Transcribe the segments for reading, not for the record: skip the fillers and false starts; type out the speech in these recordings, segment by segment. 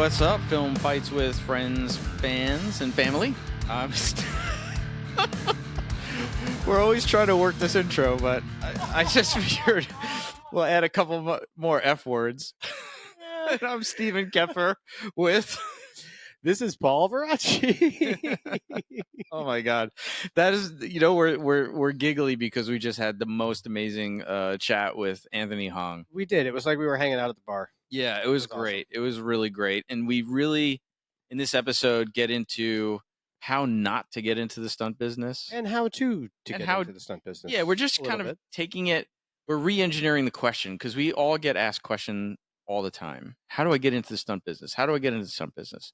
what's up? Film Fights with Friends, Fans, and Family. We're always trying to work this intro, but I just figured we'll add a couple more F words. And I'm Stephen Keffer with... This is Paul Veracci. Oh my God, that is, we're giggly because we just had the most amazing chat with Anthony Hoang. We did. It was like we were hanging out at the bar. Yeah, it was great. Awesome. It was really great, and we really, in this episode, get into how not to get into the stunt business and how to get into the stunt business. Yeah, we're just kind of taking it. We're re-engineering the question because we all get asked question all the time. How do I get into the stunt business? How do I get into the stunt business?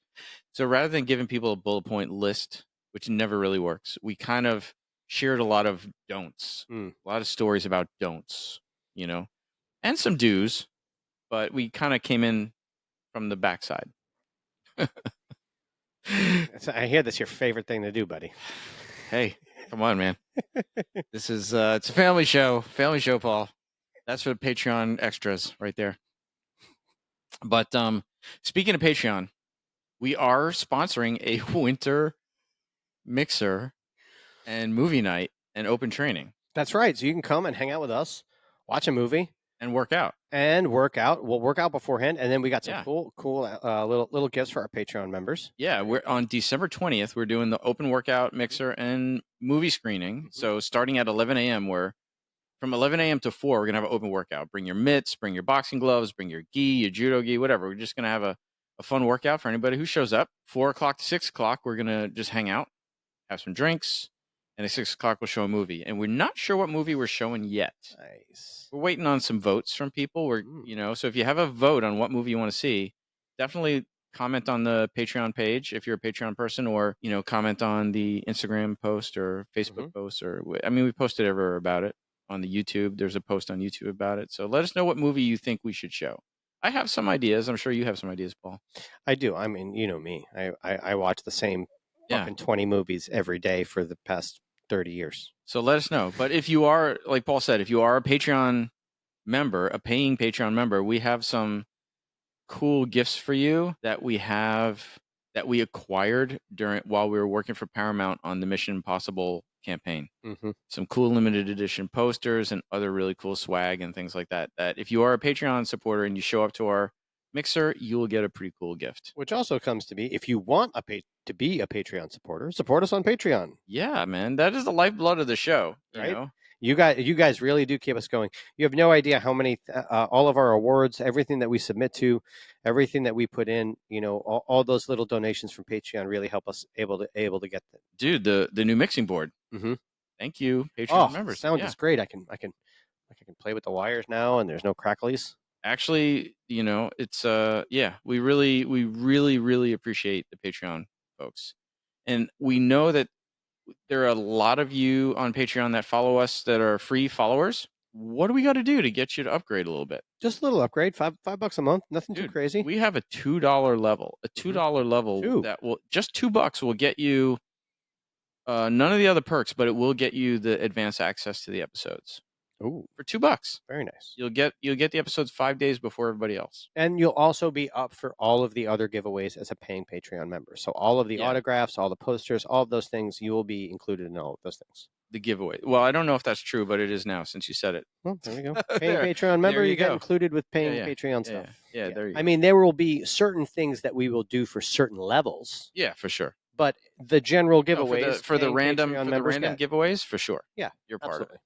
So rather than giving people a bullet point list, which never really works, we kind of shared a lot of don'ts, a lot of stories about don'ts, and some do's, but we kind of came in from the backside. I hear that's your favorite thing to do, buddy. Hey, come on, man. This is, it's a family show, Paul. That's for the Patreon extras right there. But speaking of Patreon, we are sponsoring a winter mixer and movie night and open training. That's right. So you can come and hang out with us, watch a movie, and work out. We'll work out beforehand, and then we got some cool little gifts for our Patreon members. Yeah, we're on December 20th. We're doing the open workout mixer and movie screening. Mm-hmm. So starting at 11 a.m., from 11 a.m. to 4, we're going to have an open workout. Bring your mitts, bring your boxing gloves, bring your gi, your judo gi, whatever. We're just going to have a fun workout for anybody who shows up. 4 o'clock to 6 o'clock, we're going to just hang out, have some drinks, and at 6 o'clock, we'll show a movie. And we're not sure what movie we're showing yet. Nice. We're waiting on some votes from people. So if you have a vote on what movie you want to see, definitely comment on the Patreon page if you're a Patreon person, or, comment on the Instagram post or Facebook post, we posted everywhere about it. On the YouTube, there's a post on YouTube about it. So let us know what movie you think we should show. I have some ideas. I'm sure you have some ideas, Paul. I do. I mean, you know me. I watch the same fucking 20 movies every day for the past 30 years. So let us know. But if you are, like Paul said, if you are a Patreon member, a paying Patreon member, we have some cool gifts for you that we acquired while we were working for Paramount on the Mission Impossible campaign. Some cool limited edition posters and other really cool swag and things like that if you are a Patreon supporter and you show up to our mixer, you will get a pretty cool gift. Which also comes to be, if you want to be a Patreon supporter, support us on Patreon. Yeah, man, that is the lifeblood of the show, right? You guys really do keep us going. You have no idea how many, all of our awards, everything that we submit to, everything that we put in, all those little donations from Patreon really help us able to get that. Dude, the new mixing board. Thank you, Patreon members. Sound is great. I can play with the wires now, and there's no cracklies. Actually, it's we really appreciate the Patreon folks, and we know that there are a lot of you on Patreon that follow us that are free followers. What do we got to do to get you to upgrade a little bit? Just a little upgrade, $5 a month, nothing too crazy. We have a $2 level, that will just $2 will get you none of the other perks, but it will get you the advanced access to the episodes. Ooh, for $2. Very nice. You'll get the episodes 5 days before everybody else. And you'll also be up for all of the other giveaways as a paying Patreon member. So all of the autographs, all the posters, all of those things, you will be included in all of those things. The giveaway. Well, I don't know if that's true, but it is now since you said it. Well, there you go. Paying Patreon member, you get included with paying Patreon stuff. Yeah, there you go. I mean, there will be certain things that we will do for certain levels. Yeah, for sure. But the general giveaways for the random giveaways, for sure. Yeah, you're part of it.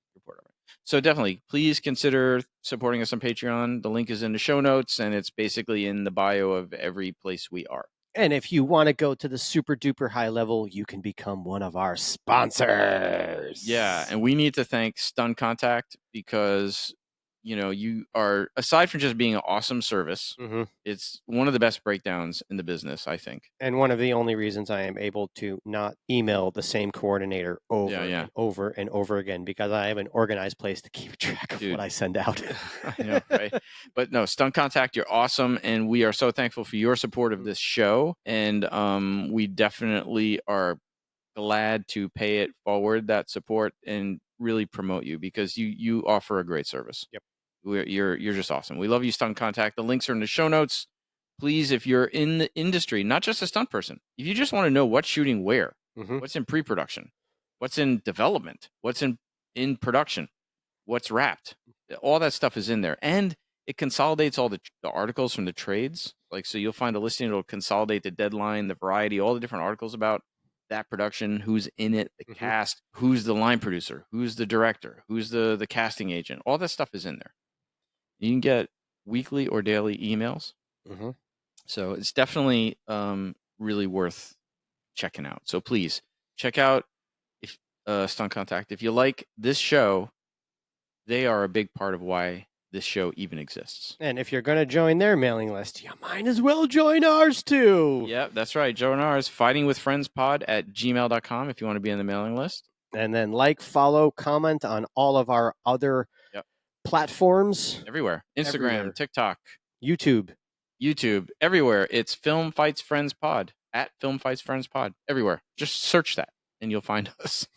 So definitely, please consider supporting us on Patreon. The link is in the show notes, and it's basically in the bio of every place we are. And if you want to go to the super duper high level, you can become one of our sponsors. Yeah, and we need to thank Stunt Contact because you are, aside from just being an awesome service, it's one of the best breakdowns in the business, I think. And one of the only reasons I am able to not email the same coordinator and over and over again, because I have an organized place to keep track of what I send out. I know, right? But no, Stunt Contact, you're awesome. And we are so thankful for your support of this show. And we definitely are glad to pay it forward, that support, and really promote you because you offer a great service. Yep. You're just awesome. We love you, Stunt Contact. The links are in the show notes. please, if you're in the industry, not just a stunt person, if you just want to know what's shooting where, what's in pre-production, what's in development, what's in production, what's wrapped, all that stuff is in there. And it consolidates all the articles from the trades. Like, so you'll find a listing, it'll consolidate the deadline, the variety, all the different articles about that production, who's in it, the cast, who's the line producer, who's the director, who's the casting agent. All that stuff is in there. You can get weekly or daily emails. So it's definitely really worth checking out. So please check out if Stunt Contact. If you like this show, they are a big part of why this show even exists. And if you're going to join their mailing list, you might as well join ours too. Yeah, that's right. Join ours, fightingwithfriendspod@gmail.com if you want to be on the mailing list. And then follow, comment on all of our other platforms. Everywhere. Instagram, Everywhere. TikTok, YouTube, everywhere. It's Film Fights Friends Pod, @Film Fights Friends Pod, everywhere. Just search that and you'll find us.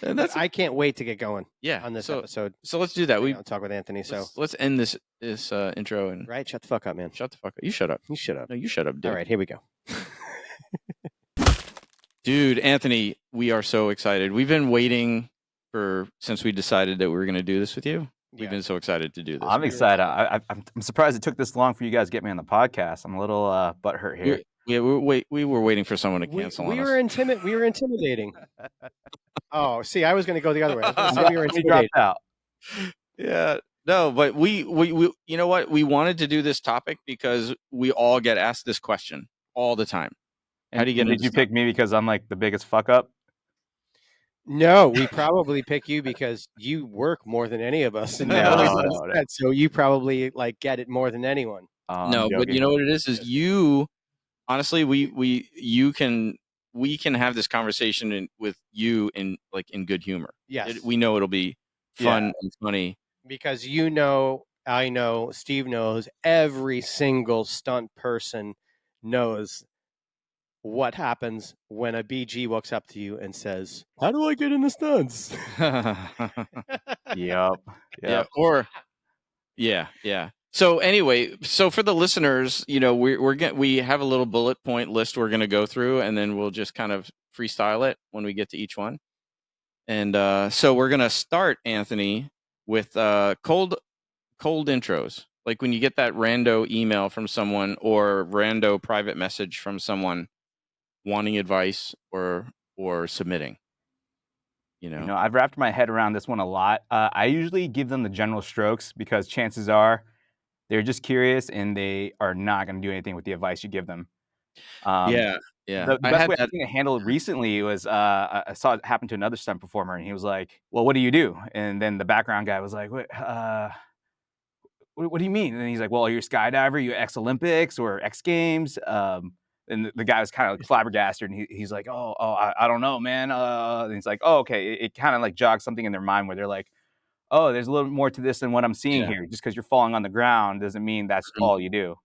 And I can't wait to get going. Yeah, on this episode. So let's do that. I'll talk with Anthony. Let's end this intro and right. Shut the fuck up, man. Shut the fuck up. You shut up. You shut up. No, you shut up, dude. All right, here we go. Dude, Anthony, we are so excited. We've been waiting since we decided that we were going to do this with you. We've been so excited to do this. I'm excited. I'm surprised it took this long for you guys to get me on the podcast. I'm a little butthurt here. We were waiting for someone to cancel on us. We were intimidating. Oh, see, I was going to go the other way. We were intimidating. Dropped out. Yeah, no, but we you know what? We wanted to do this topic because we all get asked this question all the time. How do you get? Did you pick me because I'm like the biggest fuck up? No, we probably pick you because you work more than any of us, and so you probably get it more than anyone. No, but you know what it is you. Honestly, we can have this conversation with you in good humor. Yes, we know it'll be fun and funny because I know, Steve knows, every single stunt person knows what happens when a BG walks up to you and says, "How do I get into stunts?" Yep. Yeah. So anyway, for the listeners, we have a little bullet point list we're going to go through, and then we'll just kind of freestyle it when we get to each one. And so we're going to start, Anthony, with cold intros. Like when you get that rando email from someone or rando private message from someone wanting advice or submitting. I've wrapped my head around this one a lot. I usually give them the general strokes because chances are they're just curious and they are not going to do anything with the advice you give them. Yeah. The best way I think to handle it recently was I saw it happen to another stunt performer, and he was like, "Well, what do you do?" And then the background guy was like, "What do you mean?" And then he's like, "Well, are you a skydiver? You X Olympics or X Games?" And the guy was kind of flabbergasted, and he's like, "Oh, I don't know, man." And he's like, "Oh, okay." It kind of jogs something in their mind where they're like, "Oh, there's a little more to this than what I'm seeing here. Just because you're falling on the ground doesn't mean that's all you do."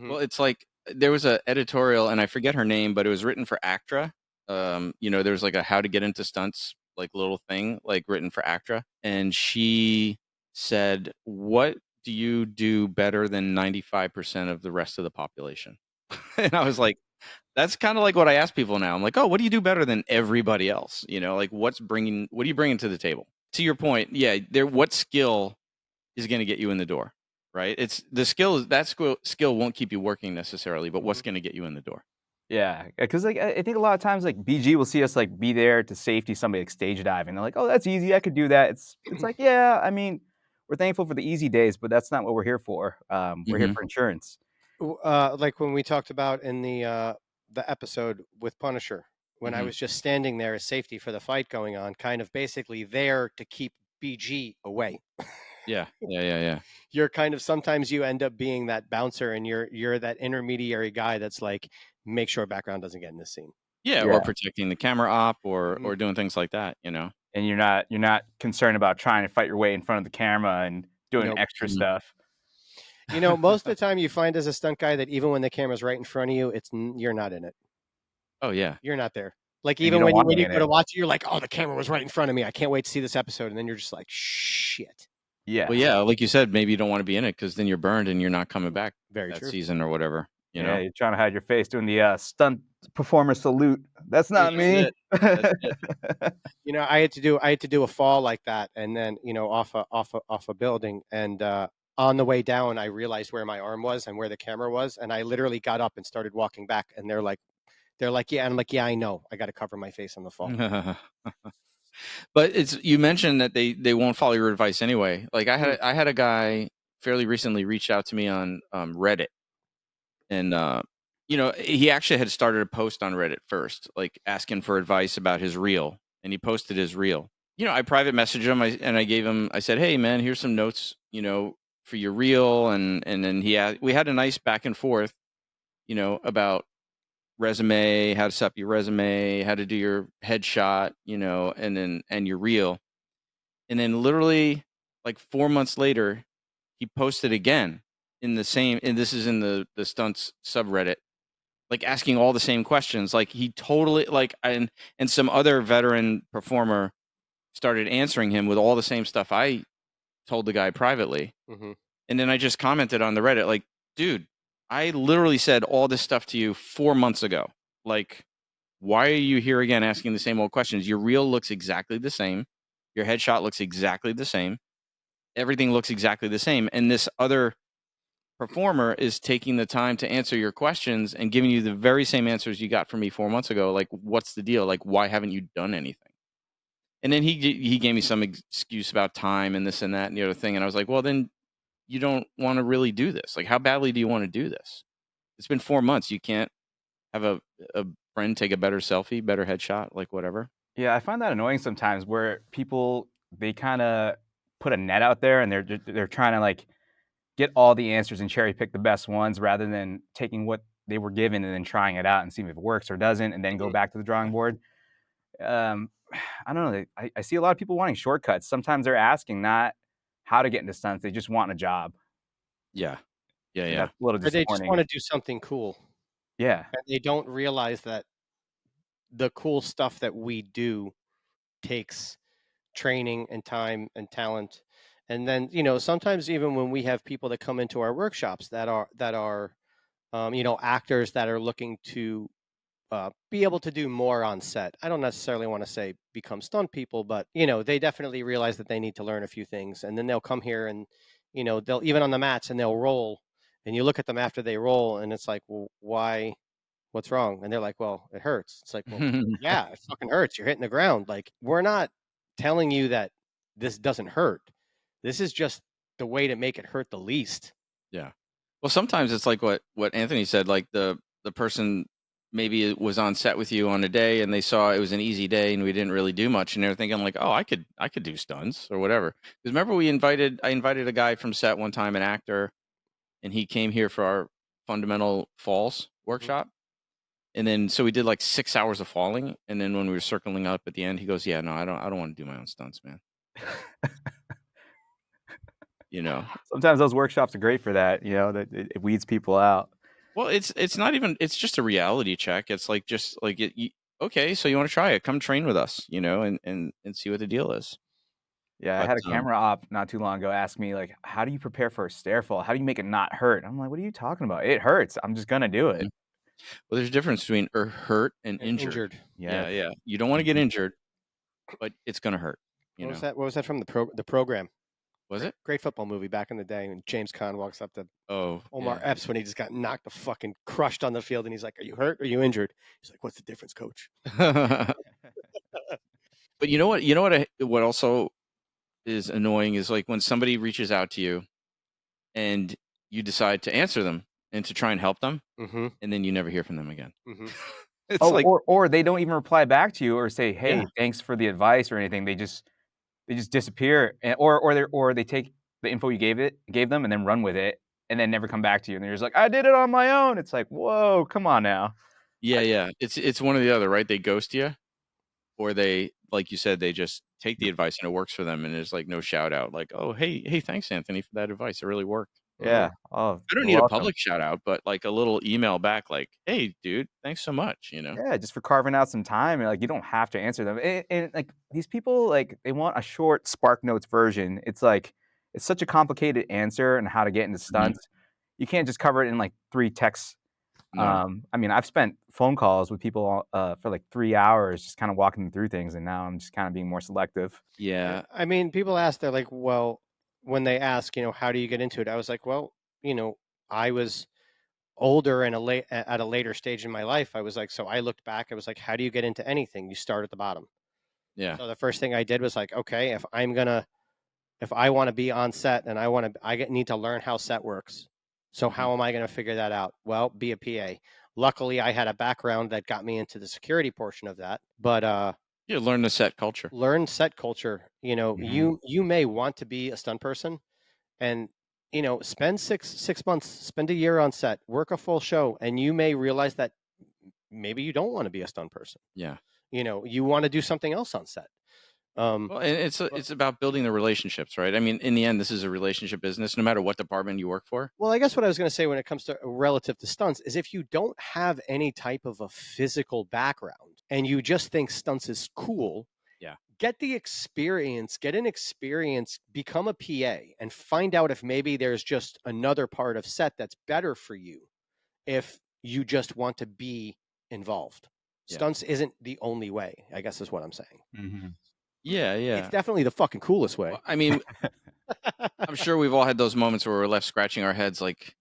Well, it's like there was an editorial, and I forget her name, but it was written for ACTRA. There was a how to get into stunts little thing written for ACTRA, and she said, "What do you do better than 95% of the rest of the population?" And I was like, that's kind of what I ask people now. I'm like, "Oh, what do you do better than everybody else? What are you bringing to the table?" To your point, what skill is going to get you in the door, right? It's the skill. That skill won't keep you working necessarily, but what's going to get you in the door? Yeah, because I think a lot of times BG will see us be there to safety somebody stage diving. They're like, "Oh, that's easy. I could do that." It's yeah. I mean, we're thankful for the easy days, but that's not what we're here for. We're here for insurance. Like when we talked about in the episode with Punisher, when I was just standing there as safety for the fight going on, kind of basically there to keep BG away. Yeah. You're sometimes you end up being that bouncer, and you're that intermediary guy that's make sure background doesn't get in this scene. Yeah, or protecting the camera op or doing things like that, And you're not concerned about trying to fight your way in front of the camera and doing extra stuff. Most of the time you find as a stunt guy that even when the camera's right in front of you, you're not in it. Oh yeah. You're not there. Even when you go to watch it, you're like, "Oh, the camera was right in front of me. I can't wait to see this episode." And then you're just like, "Shit." Yeah. Well, yeah, like you said, maybe you don't want to be in it because then you're burned and you're not coming back Very that true. season or whatever. You Yeah, know, you're trying to hide your face doing the stunt performer salute. That's not that's me. it. That's it. You know, I had to do a fall like that, and then off a building, and on the way down, I realized where my arm was and where the camera was, and I literally got up and started walking back, and they're like, yeah, and I'm like, yeah, I know, I got to cover my face on the fall. But it's you mentioned that they won't follow your advice anyway. Like I had a guy fairly recently reached out to me on Reddit, and he actually had started a post on Reddit first, like asking for advice about his reel, and he posted his reel. I private messaged him, and I gave him. I said, "Hey, man, here's some notes, for your reel," and then we had a nice back and forth, about resume, how to set up your resume, how to do your headshot, and your reel. And then literally like 4 months later, he posted again in the same, and this is in the Stunts subreddit, like asking all the same questions. Like he totally and some other veteran performer started answering him with all the same stuff I told the guy privately. Mm-hmm. And then I just commented on the Reddit, like, dude, I literally said all this stuff to you 4 months ago. Like, why are you here again asking the same old questions? Your reel looks exactly the same. Your headshot looks exactly the same. Everything looks exactly the same. And this other performer is taking the time to answer your questions and giving you the very same answers you got from me 4 months ago. Like, what's the deal? Like, why haven't you done anything? And then he gave me some excuse about time and this and that and the other thing. And I was like, well, then you don't want to really do this. Like, how badly do you want to do this? It's been 4 months. You can't have a friend take a better selfie, better headshot, like whatever. Yeah, I find that annoying sometimes where people they kind of put a net out there and they're trying to like get all the answers and cherry pick the best ones rather than taking what they were given and then trying it out and seeing if it works or doesn't and then go back to the drawing board. Um, I don't know. I see a lot of people wanting shortcuts. Sometimes they're asking not how to get into stunts; they just want a job. Yeah. Yeah. And Yeah. that's a little Or they just disappointing. want to do something cool, Yeah, and they don't realize that the cool stuff that we do takes training and time and talent. And then, sometimes even when we have people that come into our workshops that are actors that are looking to be able to do more on set. I don't necessarily want to say become stunt people, but they definitely realize that they need to learn a few things, and then they'll come here and they'll even on the mats and they'll roll, and you look at them after they roll, and it's like, well, why? What's wrong? And they're like, well, it hurts. It's like, well, yeah, it fucking hurts. You're hitting the ground. Like, we're not telling you that this doesn't hurt. This is just the way to make it hurt the least. Yeah. Well, sometimes it's like what Anthony said, like the person maybe it was on set with you on a day and they saw it was an easy day and we didn't really do much and they're thinking like, oh, I could do stunts or whatever. Because remember I invited a guy from set one time, an actor, and he came here for our fundamental falls workshop. And then so we did like 6 hours of falling, and then when we were circling up at the end, he goes, "Yeah, no, I don't want to do my own stunts, man." sometimes those workshops are great for that. That it weeds people out. Well, it's not even. It's just a reality check. It's like just like okay, so you want to try it? Come train with us, and see what the deal is. Yeah, I But had a camera op not too long ago ask me like, "How do you prepare for a stair fall? How do you make it not hurt?" I'm like, "What are you talking about? It hurts. I'm just gonna do it." Mhm. Well, there's a difference between hurt and injured. Yeah. Yeah. You don't want to get injured, but it's gonna hurt. What was that? What was that from the program? Was it? Great football movie back in the day when James Caan walks up to Omar yeah. Epps when he just got knocked the fucking crushed on the field, and he's like, "Are you hurt? Or are you injured?" He's like, "What's the difference, coach?" But what also is annoying is like when somebody reaches out to you and you decide to answer them and to try and help them, Mm-hmm. and then you never hear from them again. Mm-hmm. It's Oh, like, or they don't even reply back to you or say, "Hey, Yeah. thanks for the advice" or anything. They just disappear, or they take the info you gave them and then run with it, and then never come back to you. And they're just like, "I did it on my own." It's like, whoa, come on now. yeah. It's one or the other, right? They ghost you, or they, like you said, they just take the advice and it works for them, and there's like no shout out, like, oh, hey, thanks, Anthony, for that advice. It really worked. Yeah. Oh, I don't you're need a welcome. public shout out, but like a little email back, like, hey, dude, thanks so much. Yeah, just for carving out some time, and like you don't have to answer them. And like these people, like they want a short Spark Notes version. It's like it's such a complicated answer and how to get into stunts. You can't just cover it in like 3 texts. No. I mean, I've spent phone calls with people for like 3 hours just kind of walking them through things, and now I'm just kind of being more selective. Yeah. I mean, people ask, they're like, well, when they ask, how do you get into it? I was like, well, I was older and at a later stage in my life. I was like, so I looked back, I was like, how do you get into anything? You start at the bottom. Yeah. So the first thing I did was like, okay, if I want to be on set and need to learn how set works. So how am I going to figure that out? Well, be a PA. Luckily, I had a background that got me into the security portion of that. But You learn the set culture. learn set culture. You may want to be a stunt person, and spend six months, spend a year on set, work a full show, and you may realize that maybe you don't want to be a stunt person. Yeah. You want to do something else on set. Well, and it's about building the relationships, right? I mean, in the end, this is a relationship business, no matter what department you work for. Well, I guess what I was going to say when it comes to relative to stunts is if you don't have any type of a physical background and you just think stunts is cool, Yeah. get an experience, become a PA, and find out if maybe there's just another part of set that's better for you if you just want to be involved. Yeah. Stunts isn't the only way, I guess is what I'm saying. Mm-hmm. Yeah. It's definitely the fucking coolest way. Well, I mean, I'm sure we've all had those moments where we're left scratching our heads, like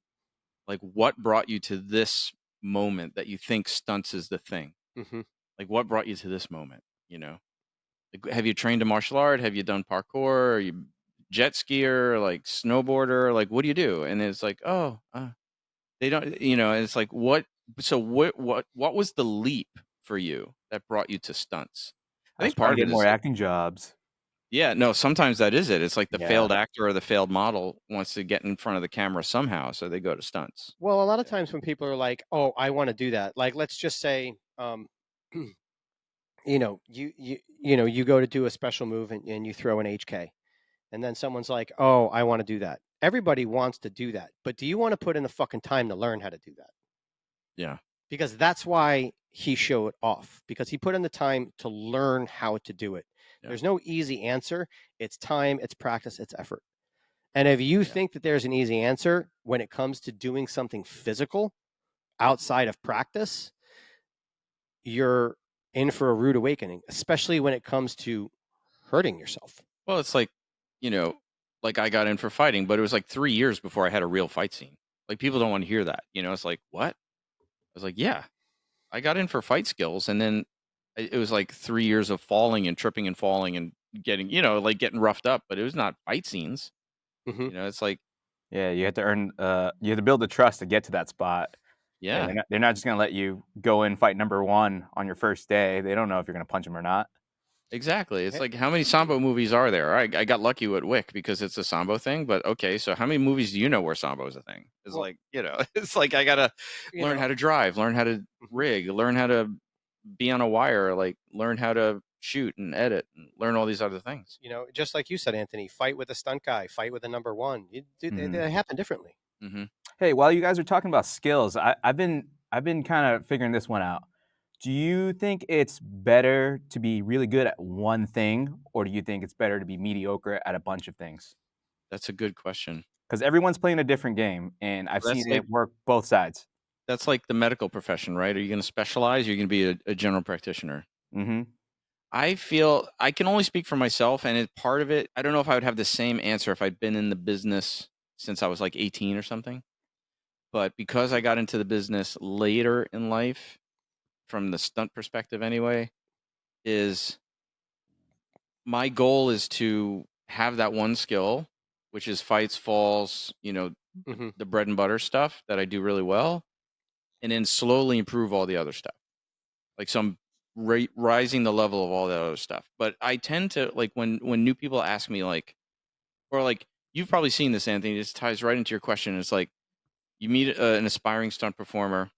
what brought you to this moment that you think stunts is the thing? Mm-hmm. Like, what brought you to this moment? Like, have you trained a martial art? Have you done parkour? Are you jet skier? Like snowboarder? Like, what do you do? And it's like, oh, they don't. And it's like, what? So what was the leap for you that brought you to stunts? I think part of to it get is more like, acting jobs. yeah, no, sometimes that is it. It's like the Yeah. failed actor or the failed model wants to get in front of the camera somehow, so they go to stunts. Well, a lot of times when people are like, "Oh, I want to do that," like let's just say, you go to do a special move and you throw an HK, and then someone's like, "Oh, I want to do that." Everybody wants to do that, but do you want to put in the fucking time to learn how to do that? Yeah. Because that's why he showed off, because he put in the time to learn how to do it. Yeah. There's no easy answer. It's time, it's practice, it's effort. And if you think that there's an easy answer when it comes to doing something physical outside of practice, you're in for a rude awakening, especially when it comes to hurting yourself. Well, it's like, like I got in for fighting, but it was like 3 years before I had a real fight scene. Like, people don't want to hear that. It's like, what? I was like, yeah, I got in for fight skills, and then it was like 3 years of falling and tripping and falling and getting, like getting roughed up, but it was not fight scenes. Mm-hmm. It's like, Yeah, you have to earn. You have to build the trust to get to that spot. yeah, They're not just gonna let you go in fight number 1 on your first day. They don't know if you're gonna punch them or not. exactly. It's like, how many Sambo movies are there? I got lucky with Wick because it's a Sambo thing, but okay, so how many movies do you know where Sambo is a thing? It's Well, like, it's like I gotta learn how to drive, learn how to rig, learn how to be on a wire, like learn how to shoot and edit, and learn all these other things. just like you said, Anthony, fight with a stunt guy, fight with a number one. They happen differently. Mm-hmm. Hey, while you guys are talking about skills, I've been kind of figuring this one out. Do you think it's better to be really good at one thing, or do you think it's better to be mediocre at a bunch of things? That's a good question. Because everyone's playing a different game, and I've That's seen like- it work both sides. That's like the medical profession, right? Are you going to specialize? Or are you going to be a general practitioner? Mm-hmm. I feel I can only speak for myself, and part of it, I don't know if I would have the same answer if I'd been in the business since I was like 18 or something. But because I got into the business later in life, from the stunt perspective anyway, is my goal is to have that one skill, which is fights, falls, Mm-hmm. the bread and butter stuff that I do really well, and then slowly improve all the other stuff. Like, so I'm rising the level of all the other stuff. But I tend to, like, when new people ask me, like, or like, you've probably seen this, Anthony, this ties right into your question. It's like, you meet an aspiring stunt performer,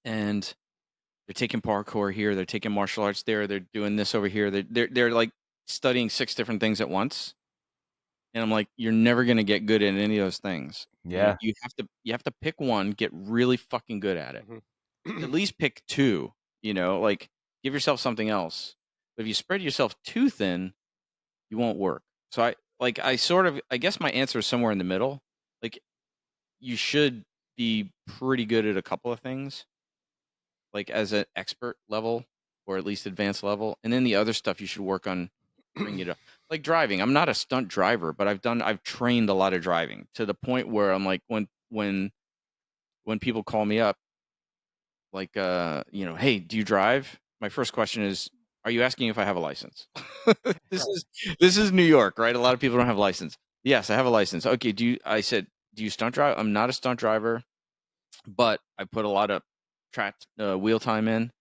and they're taking parkour here, they're taking martial arts there, they're doing this over here, they're like studying 6 different things at once. And I'm like, you're never gonna get good at any of those things. Yeah. You have to pick one, get really fucking good at it. Mm-hmm. At least pick 2, like, give yourself something else. But if you spread yourself too thin, you won't work. So like I guess my answer is somewhere in the middle. Like you should be pretty good at a couple of things, like as an expert level or at least advanced level, and then the other stuff you should work on bringing it up. Like driving, I'm not a stunt driver, but I've trained a lot of driving to the point where I'm like when people call me up, like hey, do you drive? My first question is, are you asking if I have a license? This is New York, right? A lot of people don't have a license. Yes, I have a license. Okay, I said, do you stunt drive? I'm not a stunt driver, but I put a lot of wheel time in.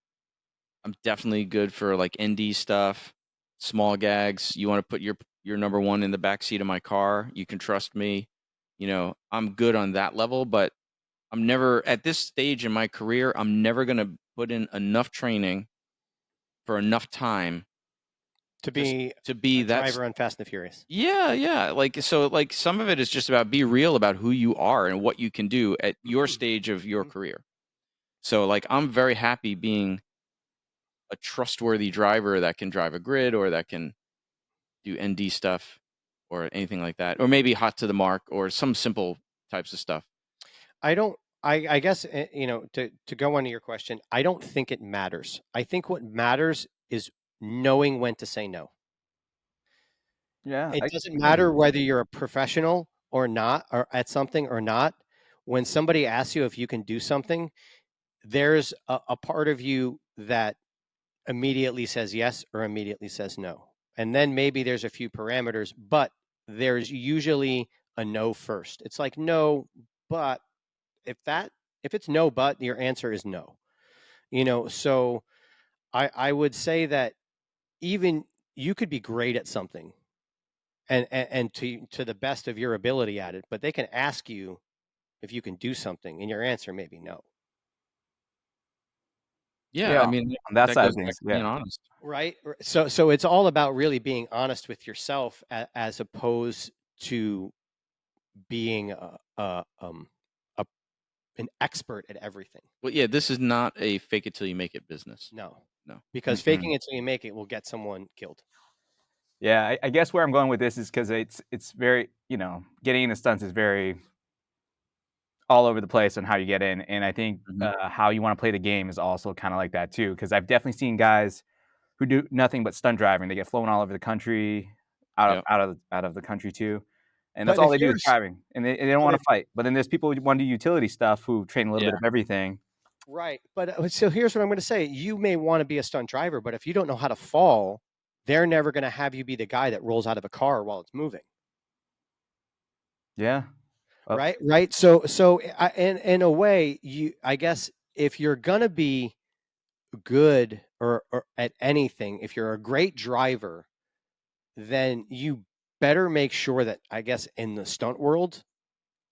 I'm definitely good for like ND stuff, small gags. You want to put your number one in the back seat of my car, you can trust me. I'm good on that level, but I'm never at this stage in my career, I'm never going to put in enough training for enough time to be a that driver on Fast and the Furious. Yeah. Like some of it is just about be real about who you are and what you can do at your stage of your career. So like I'm very happy being a trustworthy driver that can drive a grid or that can do ND stuff or anything like that, or maybe hot to the mark or some simple types of stuff. I guess, to go on to your question, I don't think it matters. I think what matters is knowing when to say no. Yeah. It doesn't matter whether you're a professional or not, or at something or not. When somebody asks you if you can do something, there's a part of you that immediately says yes or immediately says no. And then maybe there's a few parameters, but there's usually a no first. It's like, no, but if it's no, but your answer is no. So I would say that even you could be great at something and to the best of your ability at it, but they can ask you if you can do something and your answer may be no. Yeah, I mean, on that side goes of things, back to being honest. Right. So it's all about really being honest with yourself as opposed to being an expert at everything. Well, yeah, this is not a fake it till you make it business. No, No. because faking it till you make it will get someone killed. Yeah, I guess where I'm going with this is because it's very, getting into stunts is very all over the place on how you get in, and I think how you want to play the game is also kind of like that too. Because I've definitely seen guys who do nothing but stunt driving. They get flown all over the country, out of the country too, and that's all they do is driving, and they don't want to fight. But then there's people who want to do utility stuff who train a little bit of everything. Right, but so here's what I'm going to say: you may want to be a stunt driver, but if you don't know how to fall, they're never going to have you be the guy that rolls out of a car while it's moving. Yeah. Right. So in a way, I guess if you're going to be good or at anything, if you're a great driver, then you better make sure that, I guess, in the stunt world,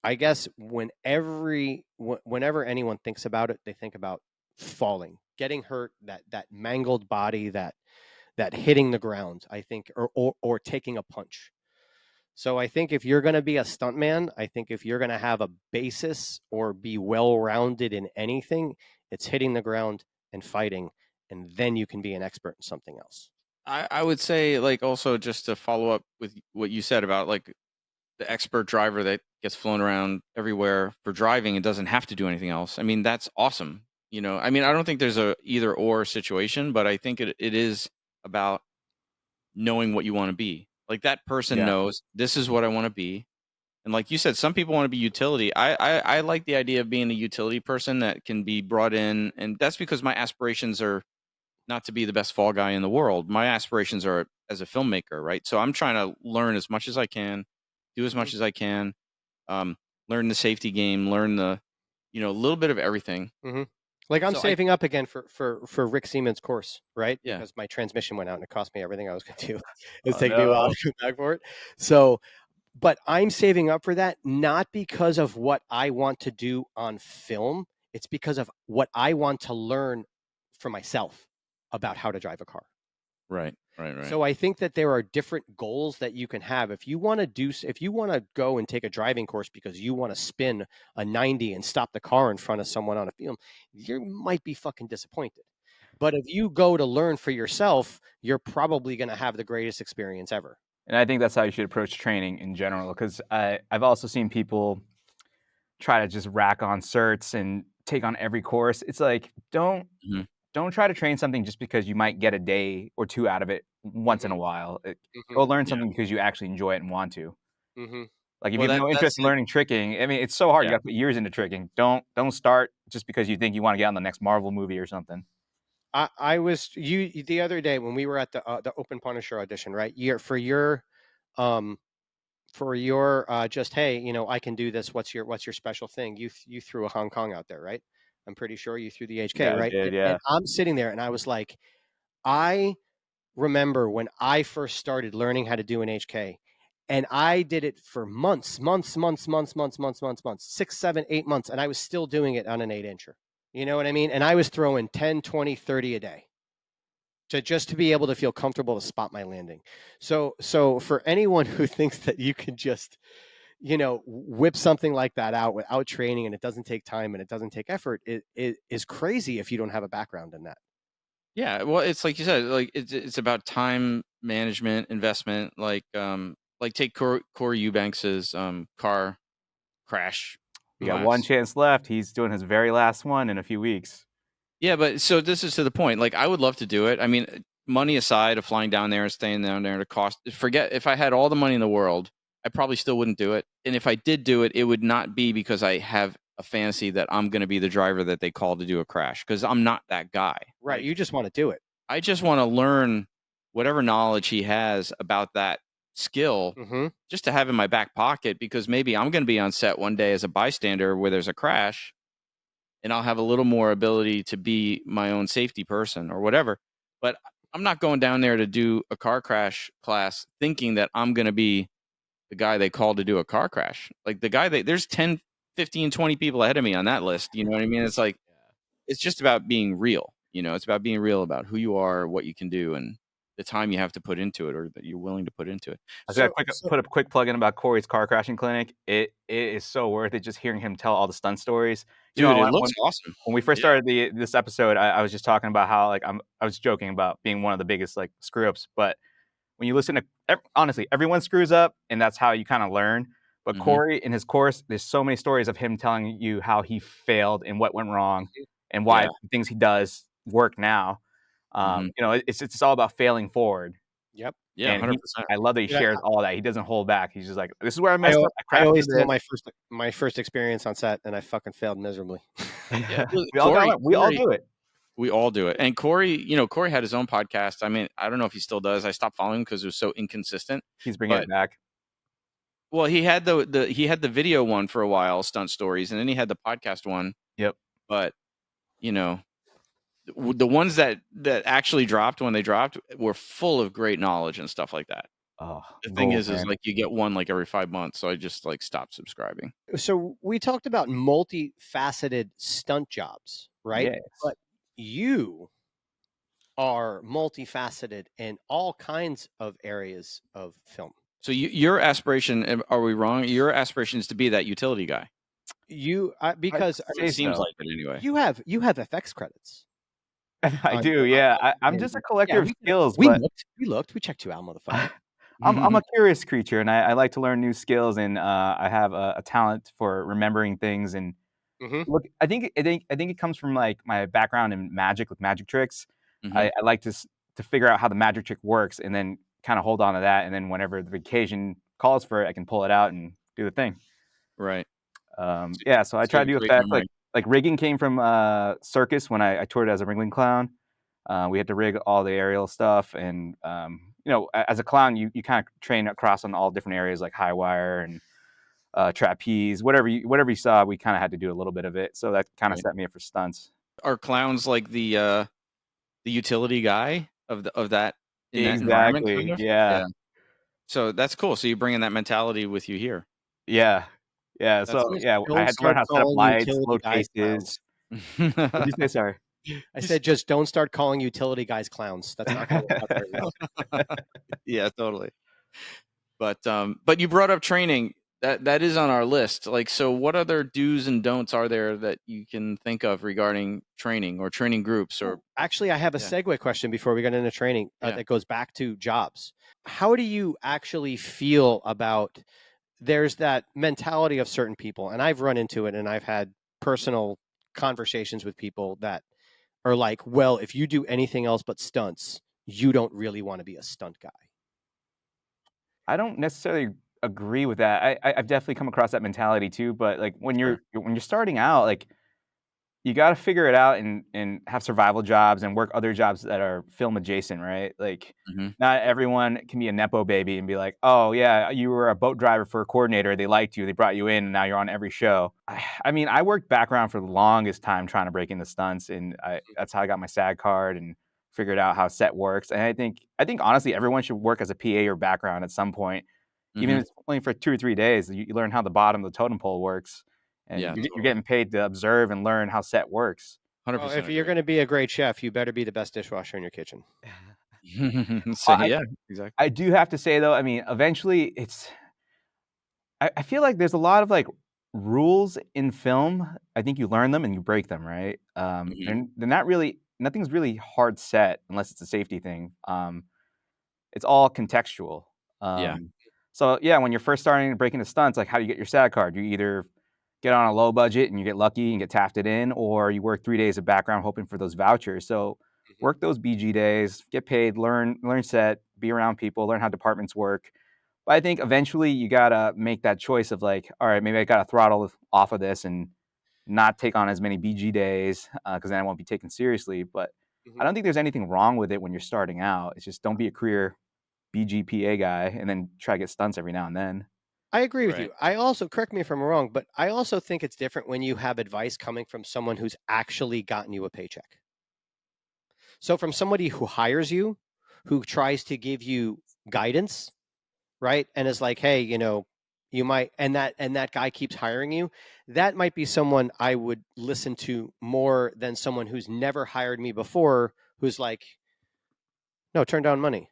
I guess whenever anyone thinks about it, they think about falling, getting hurt, that mangled body, that hitting the ground, I think, or taking a punch. So I think if you're going to be a stuntman, I think if you're going to have a basis or be well-rounded in anything, it's hitting the ground and fighting, and then you can be an expert in something else. I would say, like, also just to follow up with what you said about like the expert driver that gets flown around everywhere for driving and doesn't have to do anything else. I mean, that's awesome. I mean, I don't think there's a either or situation, but I think it is about knowing what you want to be. Like that person knows this is what I want to be. And like you said, some people want to be utility. I like the idea of being a utility person that can be brought in. And that's because my aspirations are not to be the best fall guy in the world. My aspirations are as a filmmaker, right? So I'm trying to learn as much as I can, do as much as I can, learn the safety game, learn the, a little bit of everything. Mm-hmm. Like I'm saving up again for Rick Siemens' course, right? Yeah. Because my transmission went out and it cost me everything I was going to do. It's taking me a while to come back for it. So, but I'm saving up for that, not because of what I want to do on film. It's because of what I want to learn for myself about how to drive a car. Right. So I think that there are different goals that you can have. If you want to go and take a driving course because you want to spin a 90 and stop the car in front of someone on a film, you might be fucking disappointed. But if you go to learn for yourself, you're probably going to have the greatest experience ever. And I think that's how you should approach training in general, because I've also seen people try to just rack on certs and take on every course. It's like, don't try to train something just because you might get a day or two out of it once in a while. Go learn Yeah. something because you actually enjoy it and want to. Like if Well, you have no that's interest in it. learning tricking, I mean, it's so hard. You Yeah. got to put years into tricking. Don't start just because you think you want to get on the next Marvel movie or something. I was the other day when we were at the Open Punisher audition, right? Um for your just, hey, I can do this. What's your special thing? You threw a Hong Kong out there, right? I'm pretty sure you threw the HK, Yeah, I right? did. And Yeah. I'm sitting there and I was like, I remember when I first started learning how to do an HK, and I did it for months, 6, 7, 8 months, and I was still doing it on an 8-incher. You know what I mean? And I was throwing 10, 20, 30 a day to be able to feel comfortable to spot my landing. So for anyone who thinks that you can just, whip something like that out without training, and it doesn't take time and it doesn't take effort, it is crazy if you don't have a background in that. Yeah, well, it's like you said, like it's about time management, investment. Like take Corey Eubanks's car crash We got one class. chance left. He's doing his very last one in a few weeks. Yeah, but so this is to the point. Like, I would love to do it. I mean, money aside of flying down there and staying down there, to cost. Forget if I had all the money in the world, I probably still wouldn't do it. And if I did do it, it would not be because I have a fantasy that I'm going to be the driver that they call to do a crash, because I'm not that guy. Right. Like, You just want to do it. I just want to learn whatever knowledge he has about that skill, just to have in my back pocket, because maybe I'm going to be on set one day as a bystander where there's a crash, and I'll have a little more ability to be my own safety person or whatever. But I'm not going down there to do a car crash class thinking that I'm going to be the guy they call to do a car crash. Like the guy there's 10, 15, 20 people ahead of me on that list. You know what I mean? It's like, it's just about being real. It's about being real about who you are, what you can do, and the time you have to put into it, or that you're willing to put into it. I was gonna put a quick plug in about Corey's car crashing clinic. It is so worth it, just hearing him tell all the stunt stories. Dude, it looks awesome. When we first started this episode, I was just talking about how I was joking about being one of the biggest like screw ups, but when you listen to honestly, everyone screws up, and that's how you kind of learn. But Corey, in his course, there's so many stories of him telling you how he failed and what went wrong, and why the things he does work now. It's all about failing forward. Yep. Yeah, And 100%. I love that he shares all that. He doesn't hold back. He's just like, this is where I messed up. I always tell my first experience on set, and I fucking failed miserably. Yeah, we all do it. We all do it. And Corey, Corey had his own podcast. I mean, I don't know if he still does. I stopped following him because it was so inconsistent. He's bringing it back. Well, he had the video one for a while, Stunt Stories, and then he had the podcast one. Yep. But the ones that actually dropped when they dropped were full of great knowledge and stuff like that. Oh, the thing is like you get one like every 5 months, so I just like stopped subscribing. So we talked about multifaceted stunt jobs, right? Yes. But you are multifaceted in all kinds of areas of film. So your aspiration, are we wrong? Your aspiration is to be that utility guy. Because it seems like it anyway. You have FX credits. I do, yeah. I'm just a collector of skills. We but looked. We checked you out, motherfucker. I'm a curious creature, and I like to learn new skills, and I have a talent for remembering things. And look, I think it comes from like my background in magic, with magic tricks. I like to figure out how the magic trick works, and then kind of hold on to that. And then whenever the occasion calls for it, I can pull it out and do the thing. Right. So I try to do effects. Like rigging came from circus when I toured as a ringling clown. We had to rig all the aerial stuff, and as a clown, you kind of train across on all different areas like high wire and trapeze, whatever you saw. We kind of had to do a little bit of it, so that kind of set me up for stunts. Are clowns like the utility guy of that in that environment? Kind of? Yeah. So that's cool. So you're bringing that mentality with you here. Yeah. So I had to learn how to set up lights, load cases. What did you say? Sorry. I said, just don't start calling utility guys clowns. That's not going to work out very well. Yeah, totally. But you brought up training. that is on our list. Like, so what other do's and don'ts are there that you can think of regarding training or training groups or? Actually, I have a Yeah. segue question before we get into training Yeah. that goes back to jobs. How do you actually feel about there's that mentality of certain people, and I've run into it, and I've had personal conversations with people that are like, well, if you do anything else but stunts, you don't really want to be a stunt guy. I don't necessarily agree with that. I've definitely come across that mentality too, but like when Sure. you're starting out, like you got to figure it out and have survival jobs and work other jobs that are film adjacent, right? Like Mhm. not everyone can be a nepo baby and be like, "Oh yeah, you were a boat driver for a coordinator, they liked you, they brought you in, and now you're on every show." I mean, I worked background for the longest time trying to break into stunts, and that's how I got my SAG card and figured out how set works. And I think honestly, everyone should work as a PA or background at some point, even if Mhm. it's only for 2 or 3 days. You learn how the bottom of the totem pole works, and Yeah, you're totally. getting paid to observe and learn how set works. 100% Well, if you're agree. going to be a great chef, you better be the best dishwasher in your kitchen. So, I yeah, exactly. I do have to say though, I mean, eventually it's I feel like there's a lot of like rules in film. I think you learn them and you break them, right? Mhm. They're not really nothing's really hard set unless it's a safety thing. It's all contextual. Yeah. So yeah, when you're first starting to break into stunts, like how do you get your SAG card? You either get on a low budget and you get lucky and get tafted in, or you work 3 days of background hoping for those vouchers. So work those BG days, get paid, learn set, be around people, learn how departments work. But I think eventually you gotta make that choice of like, all right, maybe I gotta throttle off of this and not take on as many BG days because then I won't be taken seriously. But I don't think there's anything wrong with it when you're starting out. It's just don't be a career BGPA guy and then try to get stunts every now and then. I agree with Right. you. I also, correct me if I'm wrong, but I also think it's different when you have advice coming from someone who's actually gotten you a paycheck. So from somebody who hires you, who tries to give you guidance, right? And is like, hey, you might, and that guy keeps hiring you. That might be someone I would listen to more than someone who's never hired me before, who's like, no, turn down money.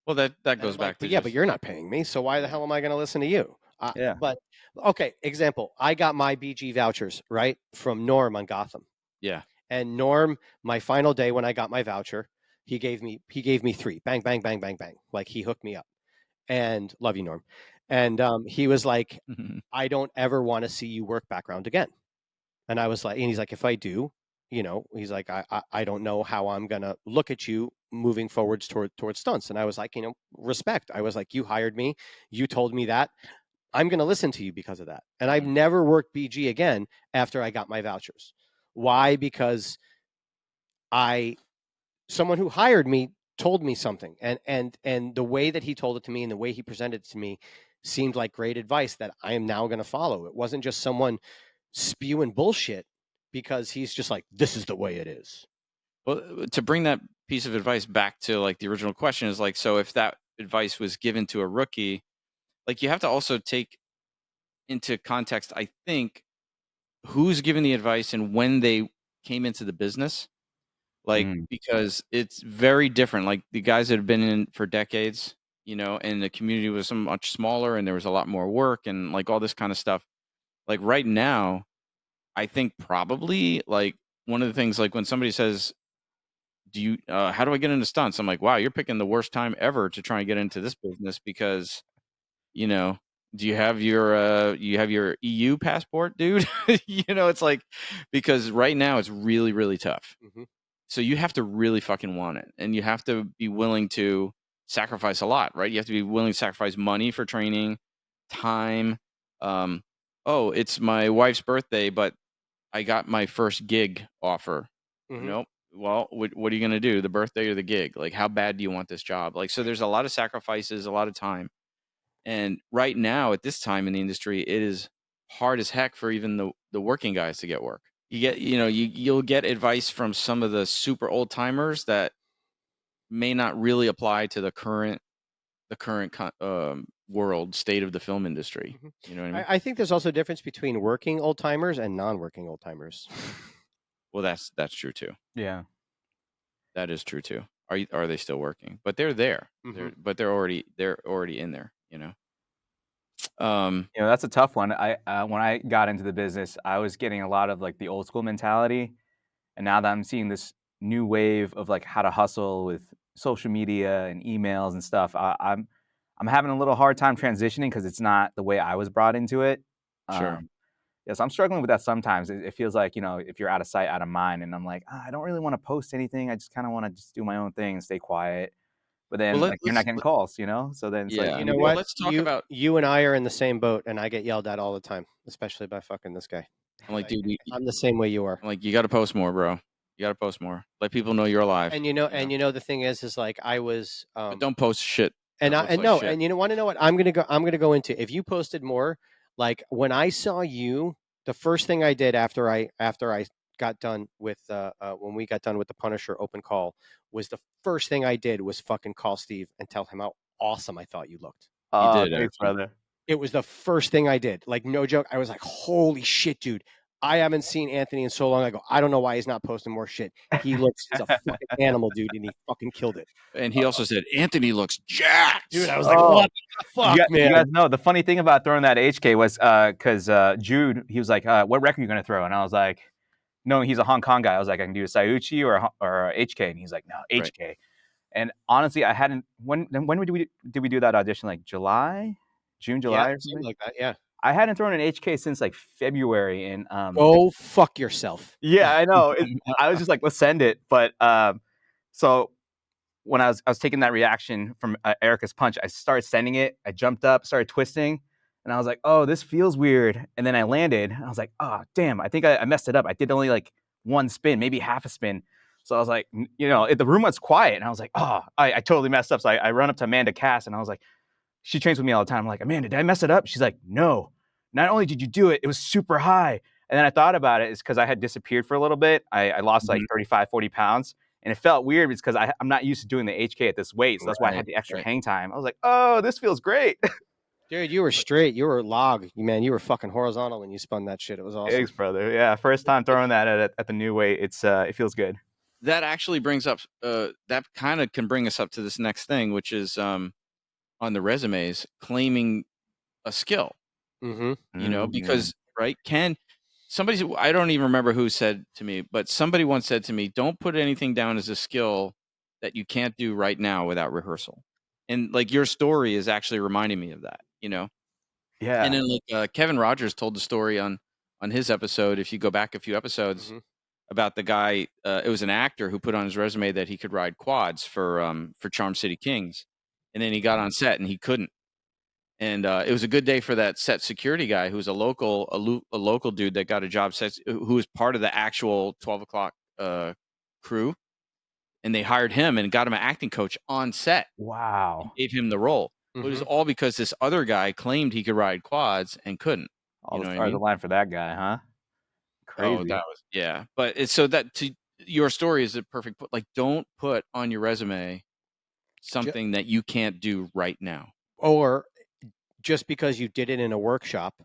Well, that And goes I'm like, back to but yeah, but just you're not paying me, so why the yeah. hell am I going to listen to you? Yeah. But okay, example, I got my BG vouchers right from Norm on Gotham, Yeah. and Norm, my final day when I got my voucher, he gave me 3, bang, bang, bang, bang, bang, like he hooked me up. And love you, Norm. And he was like, I don't ever want to see you work background again. And I was like, and he's like, if I do, he's like, I don't know how I'm gonna look at you moving forwards towards stunts. And I was like, respect. I was like, you hired me, you told me that. I'm gonna listen to you because of that. And I've Mhm. never worked BG again after I got my vouchers. Why? Because someone who hired me told me something, and the way that he told it to me and the way he presented it to me seemed like great advice that I am now going to follow. It wasn't just someone spewing bullshit because he's just like, this is the way it is. Well, to bring that piece of advice back to like the original question is like, so if that advice was given to a rookie, like you have to also take into context, I think, who's giving the advice and when they came into the business. Like, Mm. because it's very different. Like the guys that have been in for decades, and the community was so much smaller and there was a lot more work and like all this kind of stuff. Like right now, I think probably like one of the things, like when somebody says, how do I get into stunts? I'm like, wow, you're picking the worst time ever to try and get into this business because, you know, do you have your EU passport, dude? It's like, because right now it's really, really tough. Mm-hmm. So you have to really fucking want it, and you have to be willing to sacrifice a lot, right? You have to be willing to sacrifice money for training, time. Um, oh, it's my wife's birthday, but I got my first gig offer. Mm-hmm. Nope. Well, what are you going to do? The birthday or the gig? Like, how bad do you want this job? Like, so there's a lot of sacrifices, a lot of time. And right now, at this time in the industry, it is hard as heck for even the working guys to get work. You get, you'll get advice from some of the super old timers that may not really apply to the current world state of the film industry. Mm-hmm. You know what I mean? I think there's also a difference between working old timers and non-working old timers. Well, that's true too. Yeah. That is true too. Are they still working? But they're there. Mm-hmm. They're already in there. You know, that's a tough one. I when I got into the business, I was getting a lot of like the old school mentality, and now that I'm seeing this new wave of like how to hustle with social media and emails and stuff, I'm having a little hard time transitioning because it's not the way I was brought into it. Sure. Yes, I'm struggling with that sometimes. It feels like, you know, if you're out of sight, out of mind, and I'm like, I don't really want to post anything. I just kind of want to just do my own thing and stay quiet. But then, Well, like, you're not getting calls, you know. So then it's like, yeah. You what do know you Well, do? what? let's talk about. You and I are in the same boat, and I get yelled at all the time, especially by fucking this guy. I'm like, dude, I'm the same way you are. I'm like, you got to post more, bro. You got to post more. Let people know you're alive. And the thing is like I was, But don't post shit. and that I looks and like no, shit. and you know, want to know what I'm gonna go into? If you posted more, like when I saw you, the first thing I did after I got done with when we got done with the Punisher open call was the first thing I did was fucking call Steve and tell him how awesome I thought you looked. You Oh, did, thanks, actually. brother. It was the first thing I did. Like, no joke. I was like, holy shit, dude. I haven't seen Anthony in so long. I go, I don't know why he's not posting more shit. He's a fucking animal, dude, and he fucking killed it. And he also said, Anthony looks jacked. Dude, I was like, Oh, what the fuck, man? You guys know the funny thing about throwing that HK was because Jude, he was like, "What record are you gonna throw?" And I was like, "No, he's a Hong Kong guy." I was like, "I can do a Sayuchi or a HK," and he's like, "No, Right. HK." And honestly, I hadn't. When did we do that audition? Like July, June, July, Yeah, or something something like that. Yeah. I hadn't thrown an HK since like February, and Go fuck yourself. yeah, I know. I was just like, let's send it. But so when I was taking that reaction from Erica's punch, I started sending it. I jumped up, started twisting, and I was like, oh, this feels weird. And then I landed, and I was like, oh, damn, I think I messed it up. I did only like one spin, maybe half a spin. So I was like, you know, the room was quiet, and I was like, oh, I totally messed up. So I run up to Amanda Cass, and I was like, she trains with me all the time. I'm like, Amanda, did I mess it up? She's like, no. Not only did you do it, it was super high. And then I thought about it. It's because I had disappeared for a little bit. I lost like 35, 40 pounds. And it felt weird because I'm not used to doing the HK at this weight. So that's why I had the extra hang time. I was like, oh, this feels great. Dude, you were straight. You were log. Man, you were fucking horizontal when you spun that shit. It was awesome. Thanks, brother. Yeah, first time throwing that at the new weight. It feels good. That actually brings up, that kind of can bring us up to this next thing, which is on the resumes, claiming a skill. Mm-hmm. You know, because, right, I don't even remember who said to me, but somebody once said to me, don't put anything down as a skill that you can't do right now without rehearsal. And like your story is actually reminding me of that, you know? Yeah. And then like Kevin Rogers told the story on his episode, if you go back a few episodes, about the guy, it was an actor who put on his resume that he could ride quads for Charm City Kings. And then he got on set and he couldn't. And it was a good day for that set security guy who was a local dude that got a job set, who was part of the actual 12 o'clock crew. And they hired him and got him an acting coach on set. Wow. Gave him the role. It was all because this other guy claimed he could ride quads and couldn't. All the stars aligned for that guy, huh? Crazy. Oh, that was, yeah. But it's so that to your story is a perfect put. Like, don't put on your resume something that you can't do right now. Or just because you did it in a workshop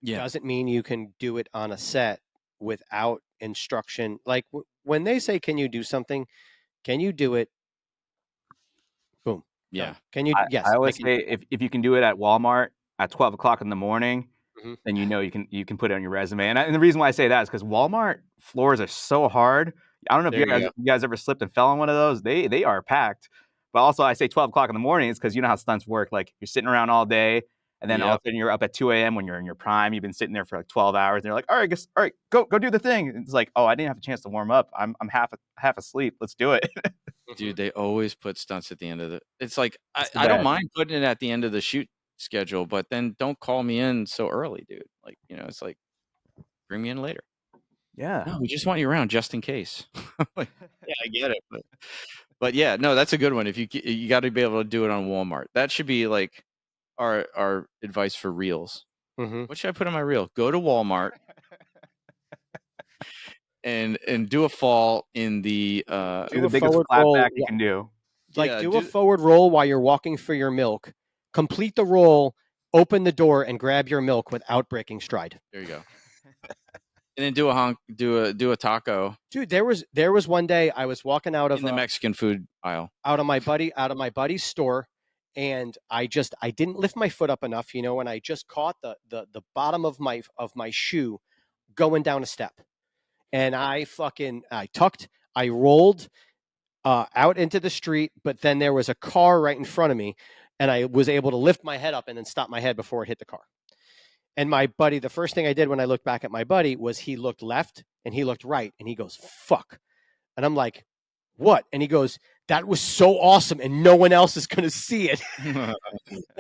Yeah. doesn't mean you can do it on a set without instruction. Like when they say, can you do something? Can you do it? Boom. Yeah. Done. Can you? Yes. I always say if you can do it at Walmart at 12 o'clock in the morning, then you know you can put it on your resume. And the reason why I say that is because Walmart floors are so hard. I don't know if you guys ever slipped and fell on one of those. They are packed. But also I say 12 o'clock in the morning is because you know how stunts work. Like you're sitting around all day, and then all of a sudden you're up at 2 a.m. when you're in your prime. You've been sitting there for like 12 hours, and you're like, all right, go do the thing. And it's like, oh, I didn't have a chance to warm up. I'm half asleep. Let's do it. Dude, they always put stunts at the end of the. It's like I don't mind putting it at the end of the shoot schedule, but then don't call me in so early, dude. Like, you know, it's like bring me in later. Yeah. No, we just want you around just in case. Like, yeah, I get it, but yeah, no, that's a good one. If you got to be able to do it on Walmart. That should be like our advice for reels. What should I put on my reel? Go to Walmart and do a fall in the do the biggest flatback you can do. Like do a forward roll while you're walking for your milk. Complete the roll, open the door, and grab your milk without breaking stride. There you go. And then do a taco. Dude, there was one day I was walking out of in the Mexican food aisle. out of my buddy's store, and I didn't lift my foot up enough, and I just caught the bottom of my shoe going down a step, and I tucked, I rolled out into the street, but then there was a car right in front of me, and I was able to lift my head up and then stop my head before it hit the car. And my buddy, the first thing I did when I looked back at my buddy was he looked left and he looked right, and he goes, "Fuck." And I'm like, "What?" And he goes, "That was so awesome, and no one else is going to see it." And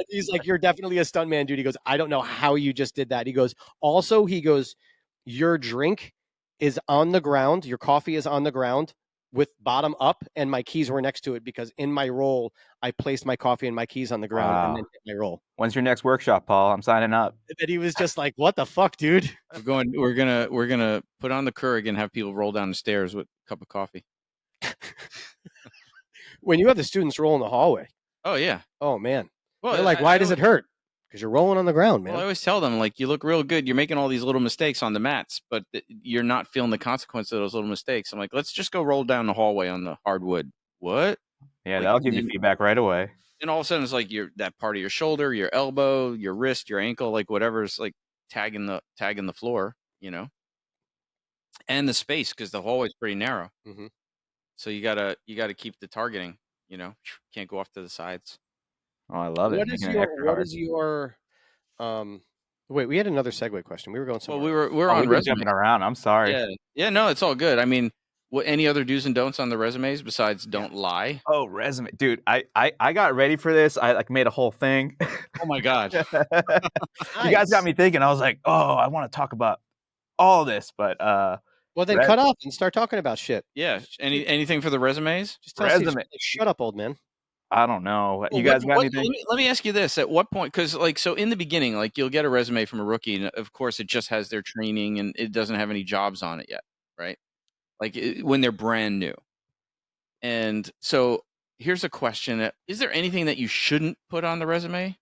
he's like, "You're definitely a stuntman, dude." He goes, "I don't know how you just did that." He goes, "Also," he goes, "your drink is on the ground. Your coffee is on the ground with bottom up, and my keys were next to it because in my roll, I placed my coffee and my keys on the ground and then hit my roll." When's your next workshop, Paul? I'm signing up. And he was just like, "What the fuck, dude?" We're gonna put on the Keurig and have people roll down the stairs with a cup of coffee. When you have the students roll in the hallway, Oh yeah. oh man, Well, they're like, "Why does it hurt?" Because you're rolling on the ground, man. Well, I always tell them, like, you look real good. You're making all these little mistakes on the mats, but you're not feeling the consequence of those little mistakes. I'm like, let's just go roll down the hallway on the hardwood. What? Yeah, Like, that'll give you feedback right away. And all of a sudden, it's like that part of your shoulder, your elbow, your wrist, your ankle, like whatever's like tagging the floor, and the space because the hallway's pretty narrow. Mhm. So you gotta keep the targeting. Can't go off to the sides. Oh, I love it. What is your wait, we had another segue question. We were going Well, somewhere. we're on we've been resume. jumping around. I'm sorry. Yeah, no, it's all good. I mean, what any other do's and don'ts on the resumes besides don't lie? Oh, resume, dude. I got ready for this. I made a whole thing. Oh my god. You guys got me thinking. I was like, oh, I want to talk about all this, but Well, then cut off and start talking about shit. Yeah. Anything for the resumes? Just tell Steve, shut up, old man. I don't know. You guys got anything? Let me ask you this: at what point? Because so in the beginning, you'll get a resume from a rookie, and of course, it just has their training, and it doesn't have any jobs on it yet, right? When they're brand new. And so here's a question: is there anything that you shouldn't put on the resume?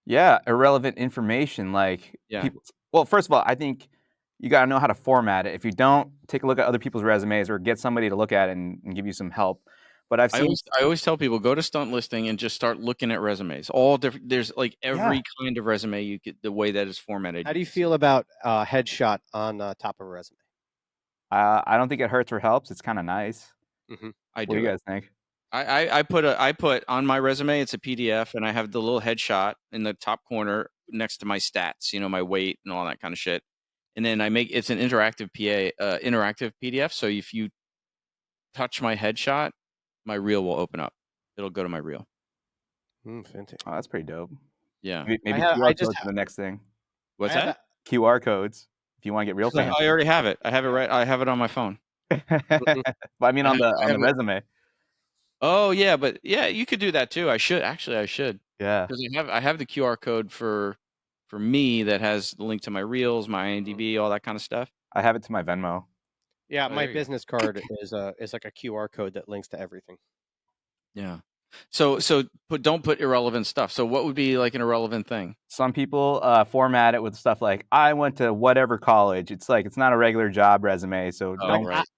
Yeah, irrelevant information. Well, first of all, I think you got to know how to format it. If you don't, take a look at other people's resumes or get somebody to look at it and give you some help. But I always tell people, go to Stunt Listing and just start looking at resumes. All different. There's every kind of resume you get, the way that is formatted. How do you feel about headshot on top of a resume? I don't think it hurts or helps. It's kind of nice. Mm-hmm. What do you guys think? I put on my resume. It's a PDF, and I have the little headshot in the top corner next to my stats. My weight and all that kind of shit. And then it's an interactive PDF. So if you touch my headshot, my reel will open up. It'll go to my reel. Fantastic. Oh, that's pretty dope. Yeah. Maybe QR codes for the next thing. What's that? QR codes. If you want to get real fancy. I already have it. I have it right. I have it on my phone. But I mean, on the resume. Oh yeah, but yeah, you could do that too. I should. Yeah. Because I have the QR code for me that has the link to my reels, my IMDb, all that kind of stuff. I have it to my Venmo. Yeah, my business card is like a QR code that links to everything. Yeah. So don't put irrelevant stuff. So what would be like an irrelevant thing? Some people format it with stuff like, I went to whatever college. It's not a regular job resume. So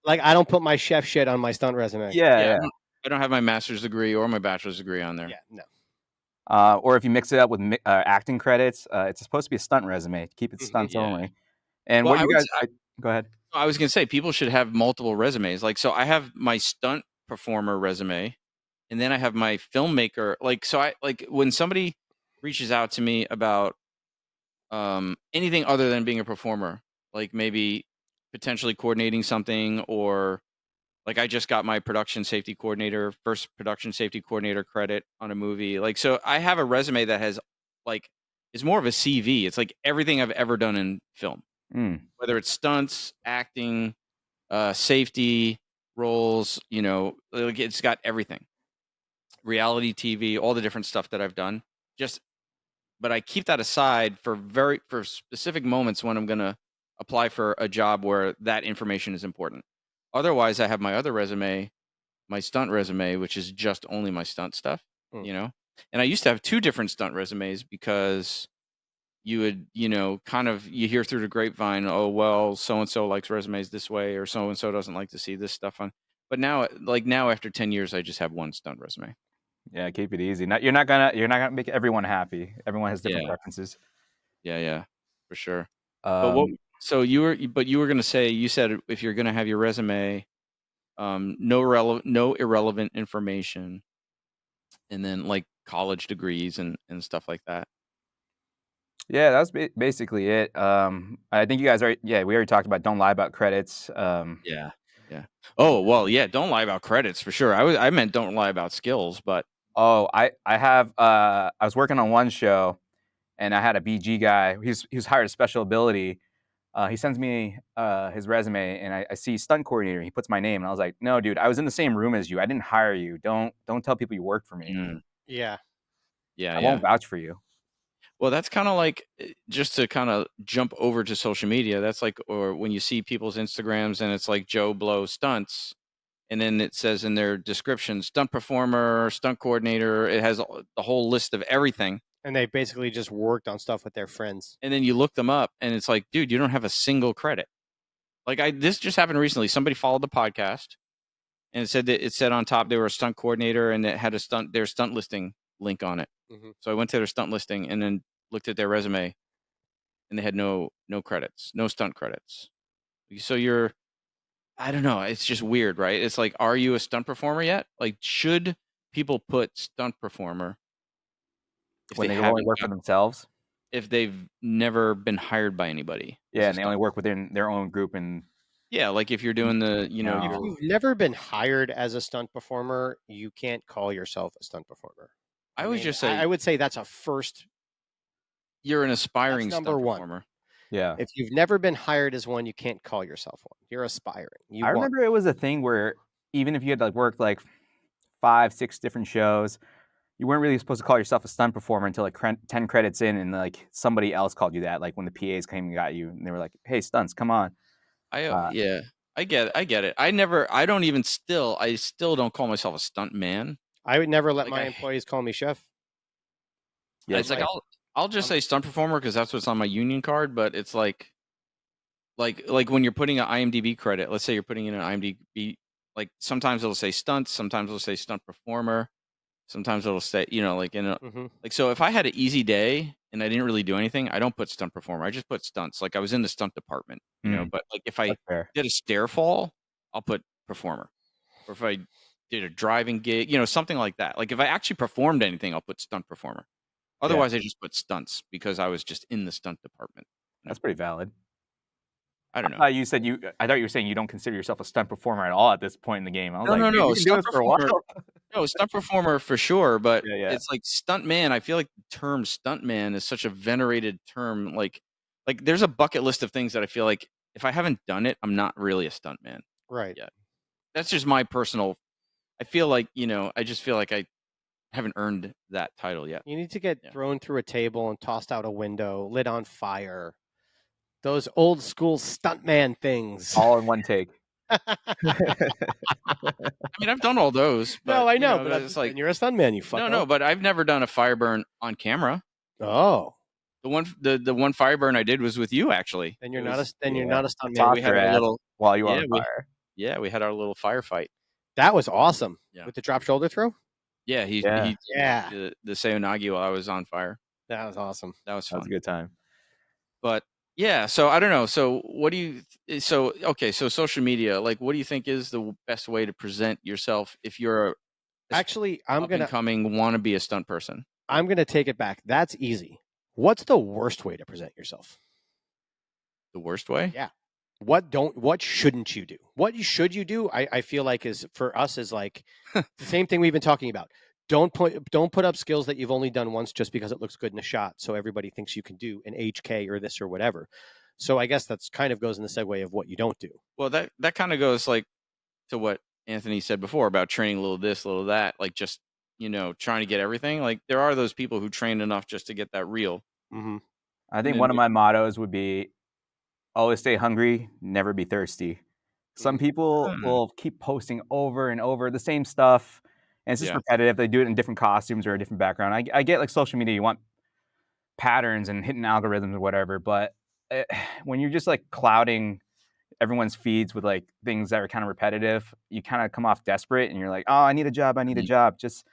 I don't put my chef shit on my stunt resume. Yeah. I don't have my master's degree or my bachelor's degree on there. Yeah, no. Or if you mix it up with acting credits, it's supposed to be a stunt resume. Keep it stunts only. And what you guys? Go ahead. I was gonna say people should have multiple resumes. So I have my stunt performer resume, and then I have my filmmaker. When somebody reaches out to me about anything other than being a performer, like maybe potentially coordinating something, or I just got my first production safety coordinator credit on a movie. So I have a resume that has it's more of a CV. It's everything I've ever done in film, whether it's stunts, acting, safety roles. It's got everything, reality TV, all the different stuff that I've done. But I keep that aside for specific moments when I'm gonna apply for a job where that information is important. Otherwise, I have my other resume, my stunt resume, which is just only my stunt stuff, And I used to have two different stunt resumes because you would, you hear through the grapevine, oh, well, so-and-so likes resumes this way, or so-and-so doesn't like to see this stuff on. But now after 10 years, I just have one stunt resume. Yeah, keep it easy. You're not gonna make everyone happy. Everyone has different preferences. Yeah, for sure. Um, So you were gonna say, you said if you're gonna have your resume, no irrelevant information, and then like college degrees and stuff like that. yeah, that's basically it. I think you guys we already talked about don't lie about credits. Yeah. Oh well, yeah. Don't lie about credits for sure. I meant don't lie about skills, but Oh, I have I was working on one show and I had a BG guy. He was hired as special ability. He sends me his resume and I see stunt coordinator. He puts my name and I was like, no, dude, I was in the same room as you. I didn't hire you. Don't tell people you work for me. Yeah. I won't vouch for you. Well, that's kind of like, just to kind of jump over to social media. That's like, or when you see people's Instagrams and it's like Joe Blow stunts, and then it says in their description, stunt performer, stunt coordinator. It has the whole list of everything. And they basically just worked on stuff with their friends. And then you look them up and it's like, dude, you don't have a single credit. Like this just happened recently. Somebody followed the podcast and it said on top they were a stunt coordinator and it had their stunt listing link on it. Mm-hmm. So I went to their stunt listing and then looked at their resume and they had no credits, no stunt credits. So I don't know. It's just weird, right? It's like, are you a stunt performer yet? Like, should people put stunt performer When they only work for themselves? If they've never been hired by anybody? Yeah, and they only work within their own group. And yeah, like if you're doing if you've never been hired as a stunt performer, you can't call yourself a stunt performer. I would say that's a first. You're an aspiring stunt performer. Yeah. If you've never been hired as one, you can't call yourself one. You're aspiring. I remember it was a thing where even if you had like worked like 5-6 different shows, you weren't really supposed to call yourself a stunt performer until like 10 credits in, and like somebody else called you that. Like when the PAs came and got you, and they were like, "Hey, stunts, come on." I get it. I still don't call myself a stunt man. I would never let my employees call me chef. Yeah, it's like I'll just say stunt performer because that's what's on my union card. But it's like when you're putting an IMDb credit. Let's say you're putting in an IMDb. Like sometimes it'll say stunts, sometimes it'll say stunt performer, sometimes it'll say so if I had an easy day and I didn't really do anything, I don't put stunt performer. I just put stunts. Like I was in the stunt department, But like if I did a stair fall, I'll put performer. Or if I did a driving gig, something like that. Like if I actually performed anything, I'll put stunt performer. Otherwise, I just put stunts because I was just in the stunt department. That's pretty valid. I don't know. I thought you were saying you don't consider yourself a stunt performer at all at this point in the game. I was no. Stunt performer. No, stunt performer for sure, but it's like stunt man. I feel like the term stunt man is such a venerated term. Like there's a bucket list of things that I feel like if I haven't done it, I'm not really a stunt man. Right. Yeah. That's just my personal. I feel like I just feel like I haven't earned that title yet. You need to get thrown through a table and tossed out a window, lit on fire. Those old school stuntman things. All in one take. I mean, I've done all those. But, no, I know, but it's like you're a stuntman. You fuck. No, but I've never done a fire burn on camera. Oh, the one fire burn I did was with you, actually. Then you're not a stuntman. We had a little while you were on fire. We had our little firefight. That was awesome. Yeah. With the drop shoulder throw. Yeah, he the Seonagi while I was on fire. That was awesome. That was fun. That was a good time. But yeah, so I don't know. So what do you? So social media. Like, what do you think is the best way to present yourself if you're want to be a stunt person? I'm gonna take it back. That's easy. What's the worst way to present yourself? The worst way? Yeah. What shouldn't you do? What should you do? I feel like is for us is like the same thing we've been talking about. Don't put up skills that you've only done once just because it looks good in a shot. So everybody thinks you can do an HK or this or whatever. So I guess that's kind of goes in the segue of what you don't do. Well, that kind of goes like to what Anthony said before about training a little this, a little that, like just, trying to get everything. Like there are those people who train enough just to get that reel. Mm-hmm. I think one of my mottos would be always stay hungry, never be thirsty. Some people will keep posting over and over the same stuff, and it's just repetitive. They do it in different costumes or a different background. I get like social media, you want patterns and hitting algorithms or whatever, but when you're just like clouding everyone's feeds with like things that are kind of repetitive, you kind of come off desperate and you're like, oh, I need a job. Just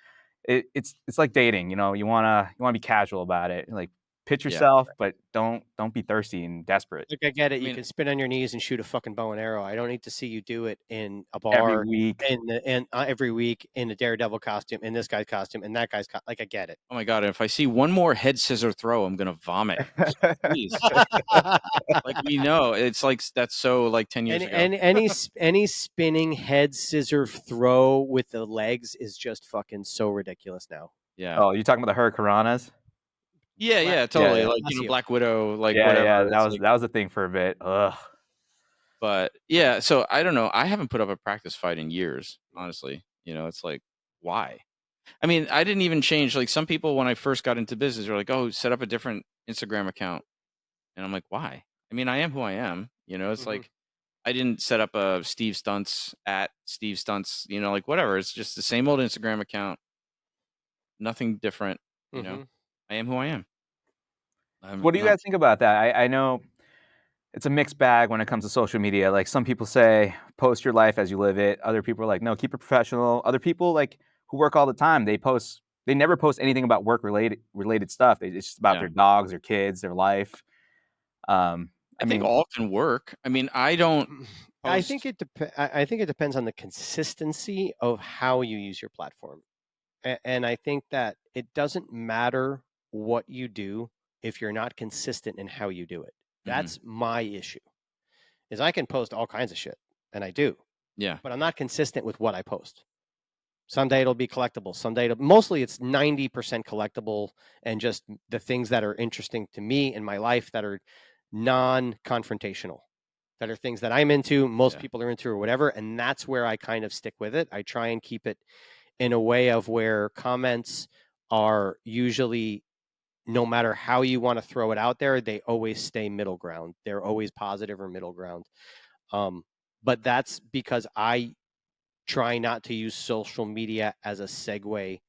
it's like dating. You know, you wanna be casual about it. Like pitch Yeah. yourself, but don't be thirsty and desperate Like, I get it. I You mean, can spin on your knees and shoot a fucking bow and arrow. I don't need to see you do it in a every bar week. and every week in a Daredevil costume, in this guy's costume, and that guy's like, I get it. oh my God, if I see one more head scissor throw, I'm gonna vomit. Please. Like, we know it's like that's so like 10 years ago. Any spinning head scissor throw with the legs is just fucking so ridiculous now. Yeah. Oh, you talking about the Hurricanranas? Yeah, Black- yeah, totally. yeah. Like, Bless you. Black Widow, like Yeah, whatever. that It's like, was a thing for a bit. Ugh. but yeah, so I don't know. I haven't put up a practice fight in years, honestly. It's like, why? I mean, I didn't even change. Like, some people, when I first got into business, were like, "Oh, set up a different Instagram account," and I'm like, "Why?" I mean, I am who I am. It's Mhm. like I didn't set up a Steve Stunts at Steve Stunts. Like whatever. It's just the same old Instagram account. Nothing different. Mhm. I am who I am. What do you Not. guys think about that? I know it's a mixed bag when it comes to social media. Like some people say, post your life as you live it. Other people are like, no, keep it professional. Other people like who work all the time, they never post anything about work related stuff. It's just about Yeah. their dogs, their kids, their life. I think all can work. I mean, I don't. I think it depends on the consistency of how you use your platform. And I think that it doesn't matter what you do if you're not consistent in how you do it. That's my issue. Is I can post all kinds of shit, and I do, Yeah. but I'm not consistent with what I post. Someday it'll be collectible. Mostly it's 90% collectible and just the things that are interesting to me in my life that are non-confrontational, that are things that I'm into, most Yeah. people are into or whatever. And that's where I kind of stick with it. I try and keep it in a way of where comments are usually, no matter how you want to throw it out there, they always stay middle ground. They're always positive or middle ground. But that's because I try not to use social media as a segue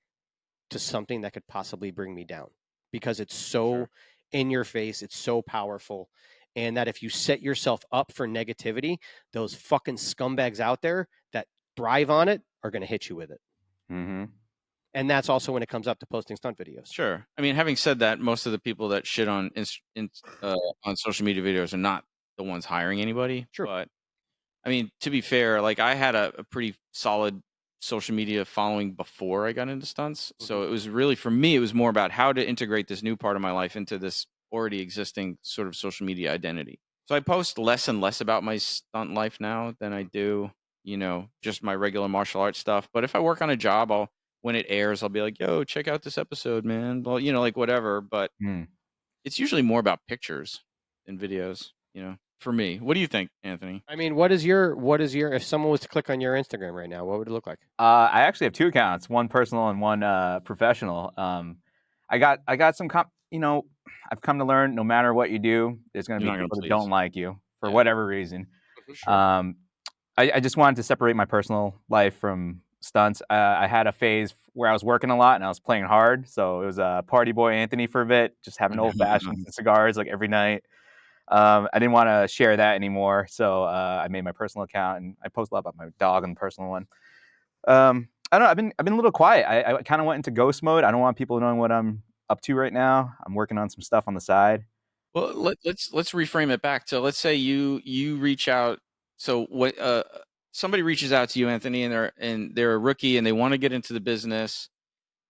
to something that could possibly bring me down, because it's so in your face, it's so powerful. And that if you set yourself up for negativity, those fucking scumbags out there that thrive on it are going to hit you with it. Mm-hmm. And that's also when it comes up to posting stunt videos. Sure. I mean, having said that, most of the people that shit on on social media videos are not the ones hiring anybody. True. But I mean, to be fair, like I had a pretty solid social media following before I got into stunts. So it was really, for me, it was more about how to integrate this new part of my life into this already existing sort of social media identity. So I post less and less about my stunt life now than I do, just my regular martial arts stuff. But if I work on a job, when it airs, I'll be like, yo, check out this episode, man. Well, like whatever. But it's usually more about pictures than videos, for me. What do you think, Anthony? I mean, what is your, if someone was to click on your Instagram right now, what would it look like? I actually have two accounts, one personal and one professional. I got some, I've come to learn no matter what you do, there's going to You're be not gonna people that please. don't like you for Yeah. whatever reason. Sure. I just wanted to separate my personal life from stunts. I had a phase where I was working a lot and I was playing hard. So it was party boy Anthony for a bit, just having old fashions and cigars like every night. I didn't want to share that anymore. So I made my personal account and I post a lot about my dog on the personal one. I don't know. I've been a little quiet. I kind of went into ghost mode. I don't want people knowing what I'm up to right now. I'm working on some stuff on the side. Well, let's reframe it back to, let's say you reach out. So what somebody reaches out to you, Anthony, and they're a rookie and they want to get into the business,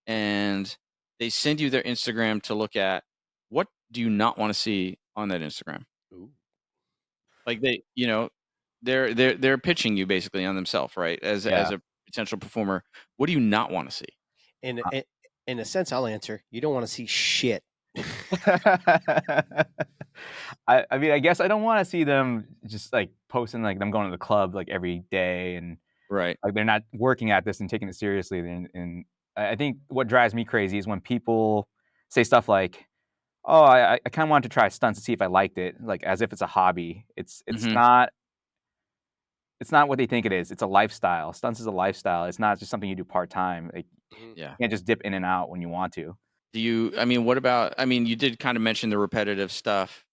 and they send you their Instagram to look at. What do you not want to see on that Instagram? Ooh. Like they're pitching you basically on themselves, right? As a potential performer. What do you not want to see? In a sense, I'll answer. You don't want to see shit. I mean, I guess I don't want to see them just like posting like them going to the club like every day and Right. like they're not working at this and taking it seriously. And I think what drives me crazy is when people say stuff like, "Oh, I kind of wanted to try stunts to see if I liked it," like as if it's a hobby. It's not. It's not what they think it is. It's a lifestyle. Stunts is a lifestyle. It's not just something you do part time. Like Yeah. you can't just dip in and out when you want to. Do you? I mean, what about? I mean, you did kind of mention the repetitive stuff.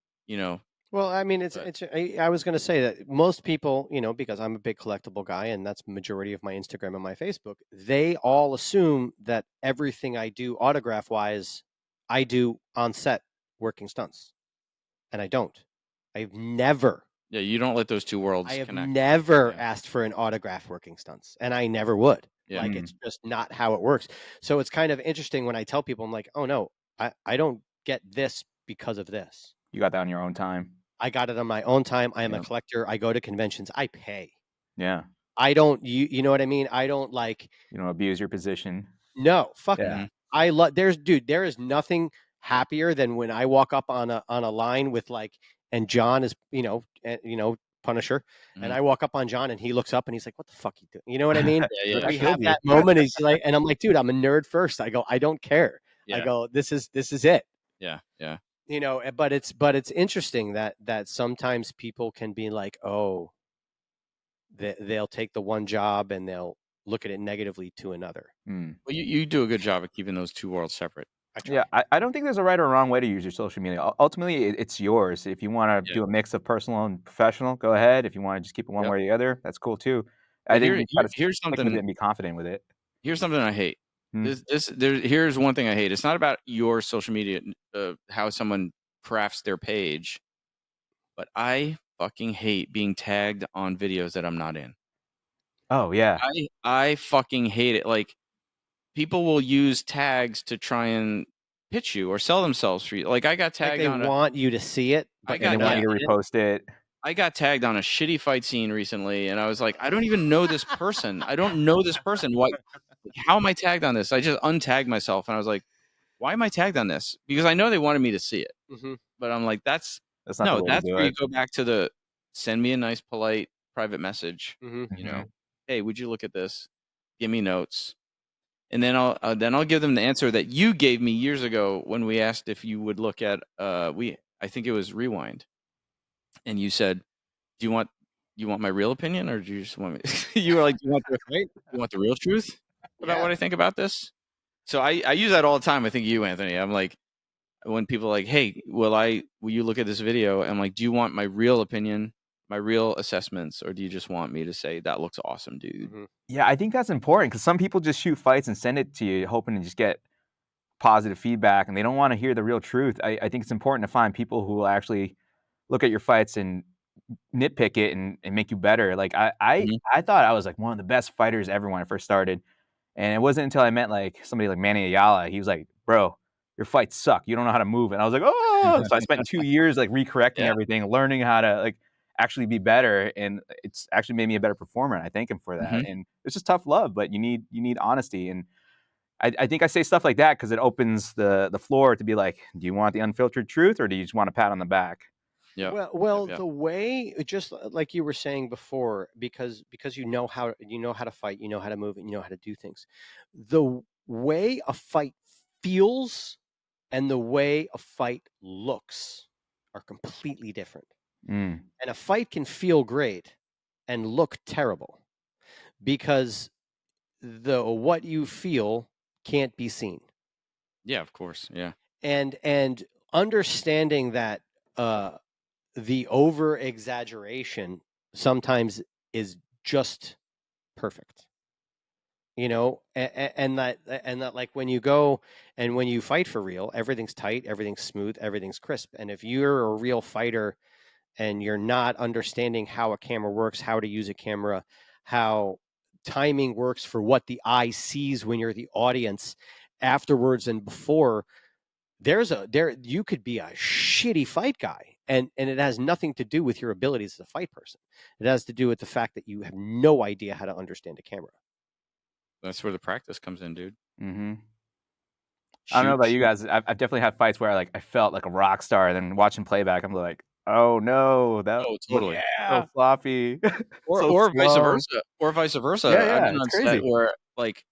Well, I mean, But I was going to say that most people, because I'm a big collectible guy, and that's the majority of my Instagram and my Facebook, they all assume that everything I do autograph wise, I do on set working stunts, and I don't. I've never, yeah, you don't let those two worlds I have connect. never Yeah. asked for an autograph working stunts, and I never would. Yeah. Like, it's just not how it works. So it's kind of interesting when I tell people, I'm like, oh no, I don't get this because of this. You got that on your own time. I got it on my own time. I am a Yeah. collector. I go to conventions. I pay. Yeah. I don't. You know what I mean? I don't like. You don't abuse your position. No, fuck Yeah. that. I love. There is nothing happier than when I walk up on a line with like, and John is Punisher, and Mhm. I walk up on John and he looks up and he's like, "What the fuck you doing?" You know what I mean? Yeah, yeah. I We killed have you. that moment. He's like, and I'm like, dude, I'm a nerd first. I go, I don't care. I Yeah. go, this is it. Yeah. Yeah. But it's interesting that sometimes people can be like, oh, they'll take the one job and they'll look at it negatively to another. Mm. Well, you do a good job of keeping those two worlds separate. I try. Yeah, I don't think there's a right or wrong way to use your social media. Ultimately, it's yours. If you want to Yeah. do a mix of personal and professional, go ahead. If you want to just keep it one Yep. way or the other, that's cool too. But I think you got to here's stick with it something. and be confident with it. Here's something I hate. Hmm. Here's one thing I hate. It's not about your social media, how someone crafts their page, but I fucking hate being tagged on videos that I'm not in. Oh yeah, I fucking hate it. Like, people will use tags to try and pitch you or sell themselves for you. Like, I got Like tagged they on want you to see it, I but got- and they you're want not you to in it. repost it. I got tagged on a shitty fight scene recently, and I was like, I don't even know this person. I don't know this person. Why? How am I tagged on this? I just untagged myself, and I was like, why am I tagged on this? Because I know they wanted me to see it, Mm-hmm. but I'm like, That's not the way to that's do where you it. go back to the send me a nice, polite, private message. Mm-hmm. You know, hey, would you look at this? Give me notes, and then I'll give them the answer that you gave me years ago when we asked if you would look at I think it was Rewind, and you said, do you want my real opinion, or do you just want me? You were like, do you want the right? You want the real truth about what I think about this? So I use that all the time. I think you, Anthony. I'm like, when people are like, hey, will you look at this video? I'm like, do you want my real opinion, my real assessments, or do you just want me to say that looks awesome, dude? Mm-hmm. Yeah, I think that's important because some people just shoot fights and send it to you, hoping to just get positive feedback, and they don't want to hear the real truth. I think it's important to find people who will actually look at your fights and nitpick it and make you better. Like Mhm. I thought I was like one of the best fighters ever when I first started. And it wasn't until I met like somebody like Manny Ayala. He was like, bro, your fights suck. You don't know how to move. And I was like, oh, so I spent 2 years like recorrecting Yeah. everything, learning how to like actually be better. And it's actually made me a better performer. And I thank him for that. Mhm. And it's just tough love, but you need honesty. And I think I say stuff like that because it opens the floor to be like, do you want the unfiltered truth or do you just want a pat on the back? Yeah. Well, Yep. the way, just like you were saying before, because you know how to fight, you know how to move, and you know how to do things. The way a fight feels and the way a fight looks are completely different. Mm. And a fight can feel great and look terrible because the what you feel can't be seen. Yeah, of course. Yeah. And understanding that the over exaggeration sometimes is just perfect, and that like when you go and when you fight for real, everything's tight, everything's smooth, everything's crisp. And if you're a real fighter and you're not understanding how a camera works, how to use a camera, how timing works for what the eye sees when you're the audience afterwards and before, you could be a shitty fight guy, and it has nothing to do with your abilities as a fight person. It has to do with the fact that you have no idea how to understand a camera. That's where the practice comes in, dude. Mm-hmm. I don't know about you guys. I've definitely had fights where I felt like a rock star, and then watching playback, I'm like, oh no, that Oh, looked totally. so sloppy, Or so or vice slow. versa. Or vice versa. Yeah, I've yeah, been it's on set crazy. where like Like,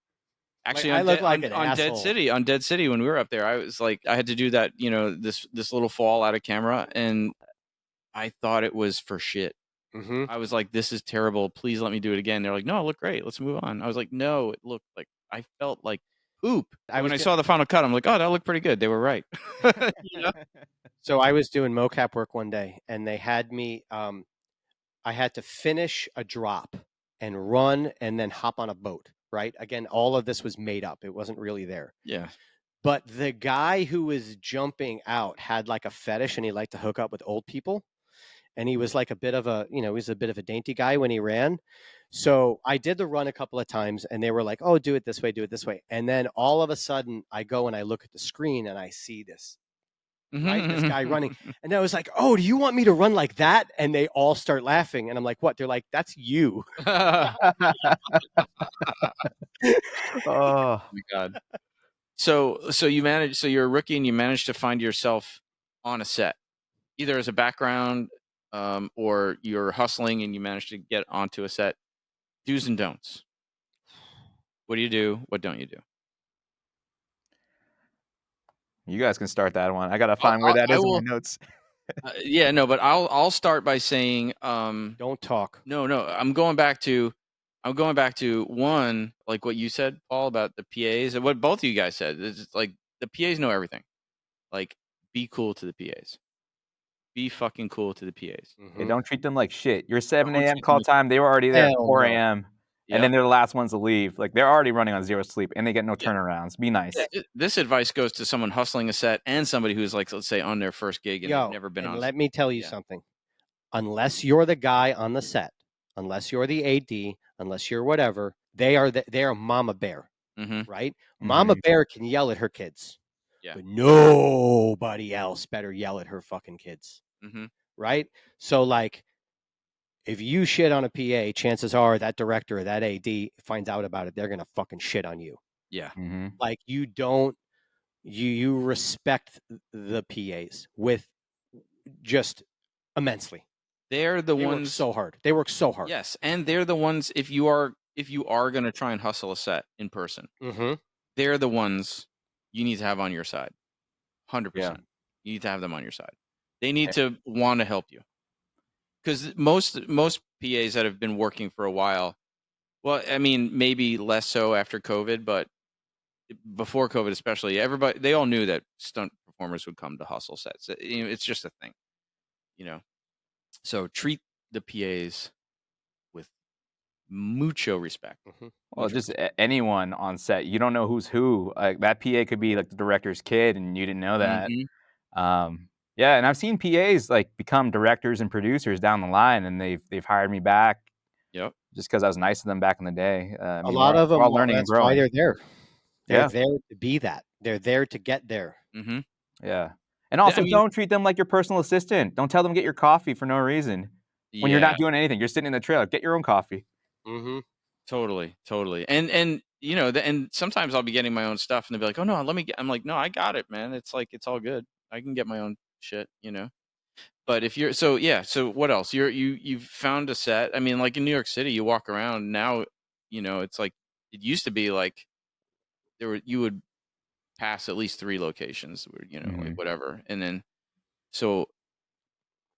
actually I on look Dead like an on Dead asshole. City when we were up there, I was like I had to do that, this little fall out of camera, and I thought it was for shit. Mm-hmm. I was like, this is terrible. Please let me do it again. They're like, no, it looked great. Let's move on. I was like, no, it looked like I felt like poop. When I saw the final cut, I'm like, oh, that looked pretty good. They were right. You know? So I was doing mocap work one day, and they had me. I had to finish a drop and run, and then hop on a boat. Right. Again, all of this was made up. It wasn't really there. Yeah. But the guy who was jumping out had like a fetish, and he liked to hook up with old people. And he was like a bit of a, he was a bit of a dainty guy when he ran. So I did the run a couple of times, and they were like, "Oh, do it this way, do it this way." And then all of a sudden, I go and I look at the screen, and I see this this guy running, and I was like, "Oh, do you want me to run like that?" And they all start laughing, and I'm like, "What?" They're like, "That's you." Oh, my God. So you're a rookie and you managed to find yourself on a set, either as a background, or you're hustling and you managed to get onto a set. Do's and don'ts. What do you do? What don't you do? you guys can start that one. I gotta find where that is in my notes. Yeah, no, but I'll start by saying, Don't talk. No, I'm going back to one, like what you said, Paul, about the PAs, and what both of you guys said. It's like the PAs know everything. Like, be cool to the PAs. Be fucking cool to the PAs. Hey, don't treat them like shit. Your 7 Don't a.m. treat call them time, they were already there at Hell 4 no. a.m. Yep. And then they're the last ones to leave. Like, they're already running on zero sleep, and they get no Yeah. turnarounds. Be nice. This advice goes to someone hustling a set and somebody who's like, let's say, on their first gig and they've never been and on. let me tell you Yeah. something. Unless you're the guy on the set, unless you're the AD, unless you're whatever, they are mama bear, right? Mama bear can yell at her kids, but nobody else better yell at her fucking kids, right? So, like, if you shit on a PA, chances are that director or that AD finds out about it, they're gonna fucking shit on you. Yeah. Like, you don't, you respect the PAs with just immensely. They're the They ones work so hard. They work so hard. Yes, and they're the ones, if you are going to try and hustle a set in person, they're the ones you need to have on your side. 100%. You need to have them on your side. They need to want to help you. Because most PAs that have been working for a while, well, I mean, maybe less so after COVID, but before COVID especially, they all knew that stunt performers would come to hustle sets. It's just a thing, So treat the PAs with mucho respect. Well, just anyone on set. You don't know who's who. Like, that PA could be like the director's kid, and you didn't know that. Yeah, and I've seen PAs like become directors and producers down the line, and they've hired me back. Yep. Just because I was nice to them back in the day. I mean, A lot of them, we're all learning and that's why growing. they're there. They're there to be that. They're there to get there. Yeah. And also, don't treat them like your personal assistant. Don't tell them to get your coffee for no reason. When you're not doing anything, you're sitting in the trailer. Get your own coffee. Totally. And and sometimes I'll be getting my own stuff, and they'll be like, "Oh no, I'm like, "No, I got it, man. It's like, it's all good. I can get my own shit, But if you're so what else? You've found a set. I mean, like in New York City, you walk around now, it's like it used to be like you would pass at least 3 locations where, like whatever. And then so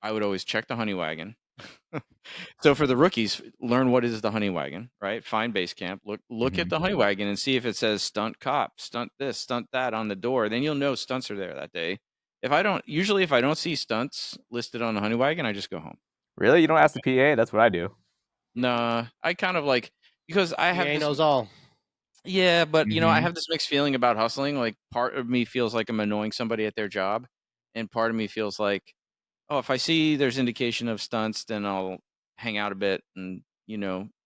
I would always check the honey wagon. So for the rookies, learn what is the honey wagon, right? Find base camp, look at the honey wagon and see if it says stunt cop, stunt this, stunt that on the door. Then you'll know stunts are there that day. If I don't see stunts listed on the honey wagon, I just go home. Really? You don't ask the PA? That's what I do. Nah, I kind of like, because I have PA this, knows all. Yeah, but I have this mixed feeling about hustling. Like, part of me feels like I'm annoying somebody at their job, and part of me feels like, oh, if I see there's indication of stunts, then I'll hang out a bit and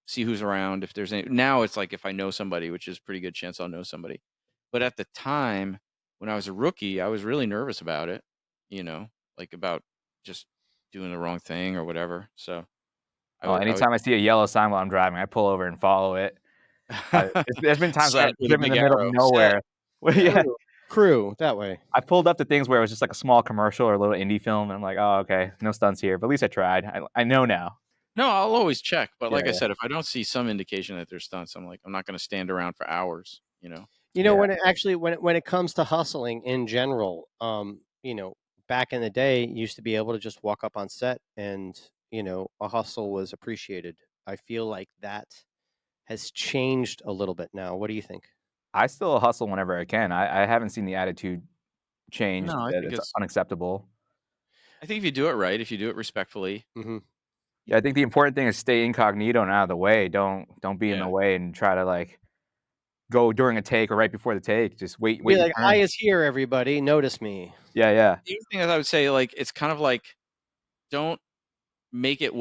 see who's around. If there's any, now it's like if I know somebody, which is a pretty good chance I'll know somebody. But at the time when I was a rookie, I was really nervous about it, like about just doing the wrong thing or whatever. So anytime I see a yellow sign while I'm driving, I pull over and follow it. There's been times where I've driven in the middle of nowhere. Crew that way. I pulled up to things where it was just like a small commercial or a little indie film, and I'm like, oh, okay, no stunts here. But at least I tried. I know now. No, I'll always check. But like I said, if I don't see some indication that there's stunts, I'm like, I'm not going to stand around for hours, When it comes to hustling in general, back in the day, you used to be able to just walk up on set and, a hustle was appreciated. I feel like that has changed a little bit now. What do you think? I still hustle whenever I can. I haven't seen the attitude change. No, I think it's unacceptable. I think if you do it right, if you do it respectfully, Mm-hmm. Yeah, I think the important thing is stay incognito and out of the way. Don't be in the way and try to like go during a take or right before the take. Just wait Be your like, turn. "I is here, everybody. Notice me." Yeah, yeah. the other thing that I would say, like, it's kind of like, don't make it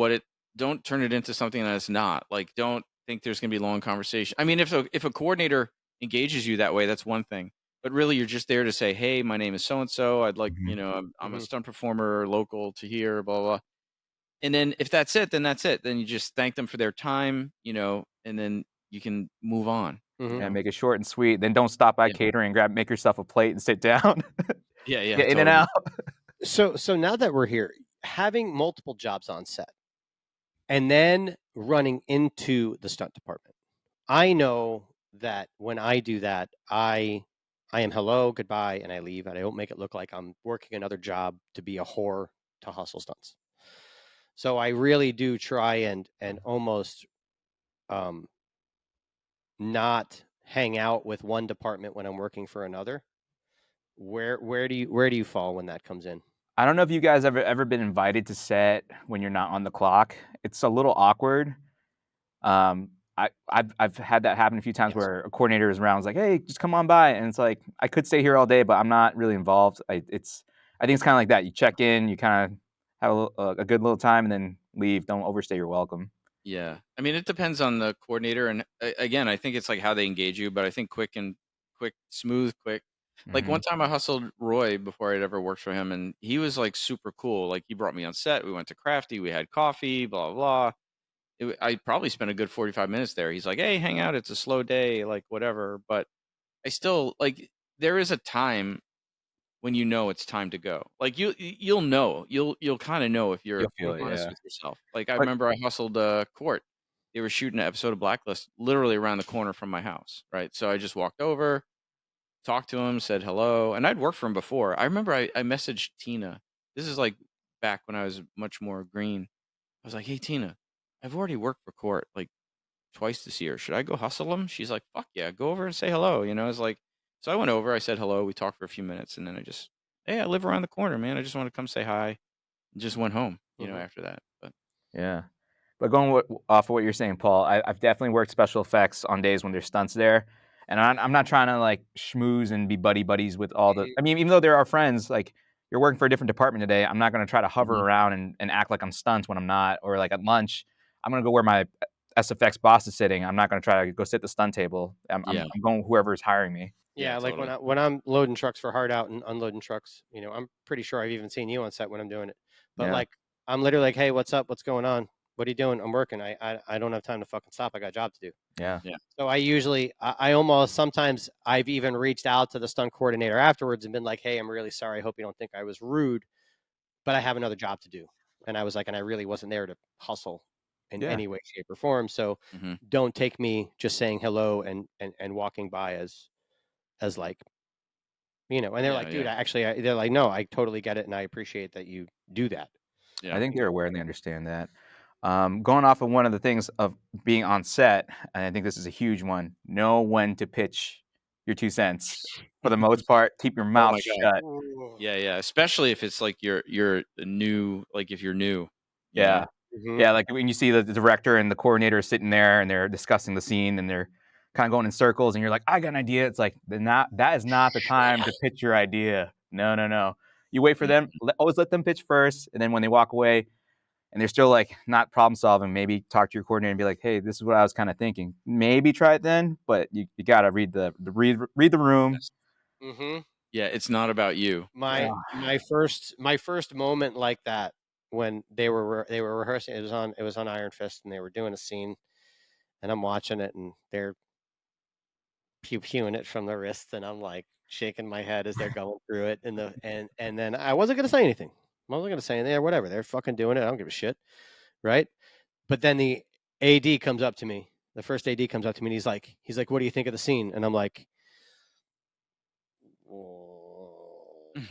don't turn it into something that it's not. Like, don't think there's going to be long conversation. I mean, if a coordinator engages you that way, that's one thing. But really, you're just there to say, "Hey, my name is so and so. I'd like, Mhm. I'm a Mhm. stunt performer, local to here, blah blah." Blah. And then if that's it, then that's it. Then you just thank them for their time, and then you can move on. Mhm. Yeah, make it short and sweet. Then don't stop by Yeah, catering, make yourself a plate and sit down. yeah, Get in and totally. out. So now that we're here, having multiple jobs on set and then running into the stunt department, I know that when I do that, I am hello, goodbye, and I leave, and I don't make it look like I'm working another job to be a whore to hustle stunts. So I really do try and almost um, not hang out with one department when I'm working for another. Where do you fall when that comes in? I don't know if you guys ever been invited to set when you're not on the clock. It's a little awkward. I've had that happen a few times Yes. where a coordinator is around, is like, "Hey, just come on by," and it's like I could stay here all day, but I'm not really involved. I think it's kind of like that. You check in, you kind of have a good little time, and then leave. Don't overstay your welcome. Yeah. I mean, it depends on the coordinator, and again, I think it's like how they engage you. But I think smooth, quick. Like Hmm. one time, I hustled Roy before I'd ever worked for him, and he was like super cool. Like he brought me on set. We went to Crafty. We had coffee. Blah blah. Blah. I probably spent a good 45 minutes there. He's like, "Hey, hang out. It's a slow day. Like whatever." But I still like. There is a time when it's time to go. Like you'll know. You'll kind of know if you're You'll feel it, honest yeah. with yourself. Like I But remember I hustled Court. They were shooting an episode of Blacklist literally around the corner from my house, right? So I just walked over, talked to him, said hello, and I'd worked for him before. I remember I messaged Tina. This is like back when I was much more green. I was like, "Hey Tina, I've already worked for Court like twice this year. Should I go hustle him?" She's like, "Fuck yeah, go over and say hello." It's like, so I went over, I said hello, we talked for a few minutes, and then hey, I live around the corner, man. I just want to come say hi. And just went home, Mhm. after that. But yeah. But going off of what you're saying, Paul, I've definitely worked special effects on days when there's stunts there, and I'm not trying to like schmooze and be buddies with all the. Mhm. I mean, even though there are friends, like you're working for a different department today, I'm not going to try to hover Mhm. around and act like I'm stunts when I'm not, or like at lunch, I'm going to go where my SFX boss is sitting. I'm not going to try to go sit at the stunt table. Yeah, I'm going whoever's hiring me. yeah, Yeah, like totally. when I'm loading trucks for hard out and unloading trucks, I'm pretty sure I've even seen you on set when I'm doing it. But Yeah, like I'm literally like, "Hey, what's up? What's going on? What are you doing? I'm working. I don't have time to fucking stop. I got a job to do." yeah, Yeah, So I almost sometimes I've even reached out to the stunt coordinator afterwards and been like, "Hey, I'm really sorry. I hope you don't think I was rude, but I have another job to do." And I really wasn't there to hustle in yeah. any way, shape, or form. So hmm don't take me just saying hello and walking by as like, and they're yeah, like, "Dude, yeah, they're like, no, I totally get it, and I appreciate that you do that." I yeah. think they're aware and they understand that. Going off of one of the things of being on set, and I think this is a huge one, know when to pitch your 2 cents. For the most part, keep your Oh mouth my god. shut. Mm-hmm. Yeah, yeah. Especially if it's like you're new, like if you're new, you Yeah. know. Yeah, like when you see the director and the coordinator sitting there and they're discussing the scene and they're kind of going in circles and you're like, I got an idea. It's like that is not the time to pitch your idea. No, no, no. You wait for them, always let them pitch first, and then when they walk away, and they're still like not problem solving, maybe talk to your coordinator and be like, hey, this is what I was kind of thinking. Maybe try it then, but you gotta read the room. Yes. Mm-hmm. Yeah, it's not about you. My Yeah. my first moment like that when they were rehearsing. It was on Iron Fist, and they were doing a scene, and I'm watching it, and they're pew-pewing it from the wrist, and I'm like shaking my head as they're going through it, and then I wasn't gonna say anything. I wasn't gonna say anything. Whatever, they're fucking doing it. I don't give a shit, right? But then the AD comes up to me. The first AD comes up to me, and he's like, "What do you think of the scene?" And I'm like,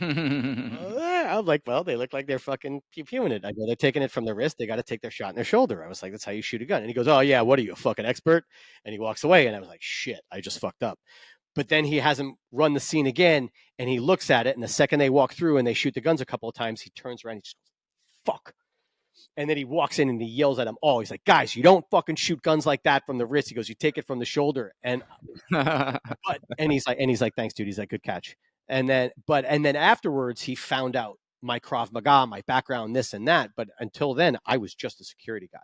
I'm like, "Well, they look like they're fucking pew-pewing it. I go, they're taking it from the wrist. They got to take their shot in their shoulder." I was like, "That's how you shoot a gun." And he goes, "Oh yeah, what are you, a fucking expert?" And he walks away, and I was like, "Shit, I just fucked up." But then he hasn't run the scene again, and he looks at it, and the second they walk through and they shoot the guns a couple of times, he turns around, he just goes, fuck. And then he walks in and he yells at them all. He's like, guys, you don't fucking shoot guns like that from the wrist. He goes, you take it from the shoulder. And he's like, thanks, dude. He's like, good catch. And then afterwards, he found out my Krav Maga, my background, this and that. But until then, I was just a security guy.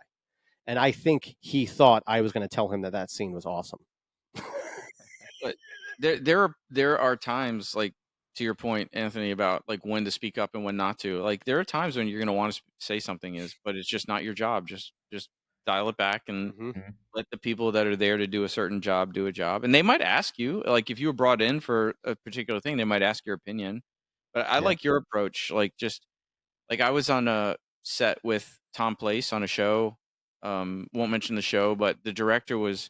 And I think he thought I was going to tell him that scene was awesome. But there are times, like, to your point, Anthony, about like when to speak up and when not to. Like, there are times when you're going to want to say something but it's just not your job. Just dial it back and let the people that are there to do a certain job do a job. And they might ask you, like, if you were brought in for a particular thing, they might ask your opinion. But I like your approach. Like, just like, I was on a set with Tom Place on a show. Won't mention the show, but the director was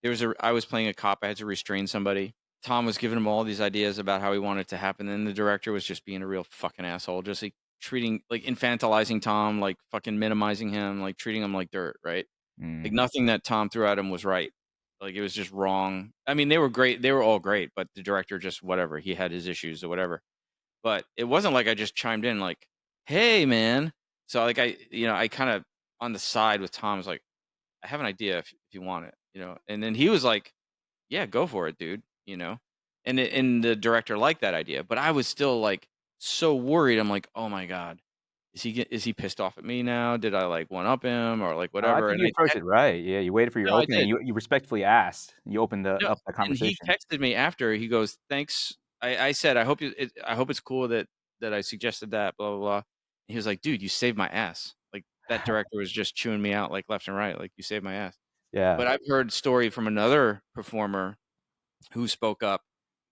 I was playing a cop. I had to restrain somebody. Tom was giving him all these ideas about how he wanted it to happen. And the director was just being a real fucking asshole, just like infantilizing Tom, like fucking minimizing him, like treating him like dirt, right? Like, nothing that Tom threw at him was right. Like, it was just wrong. I mean, they were great. They were all great, but the director just, whatever, he had his issues or whatever. But it wasn't like I just chimed in like, hey, man. So, like, I kind of on the side with Tom was like, I have an idea if you want it, and then he was like, yeah, go for it, dude. And the director liked that idea, but I was still like so worried. I'm like, oh my god, is he pissed off at me now? Did I like one up him or like whatever? I think you approached it right. Yeah, you waited for your No, I opening. did. You respectfully asked. You opened up the And conversation. he texted me after. He goes, thanks. I said, I hope it's cool that I suggested that. Blah blah blah. And he was like, dude, you saved my ass. Like, that director was just chewing me out like left and right. Like, you saved my ass. Yeah. But I've heard story from another performer who spoke up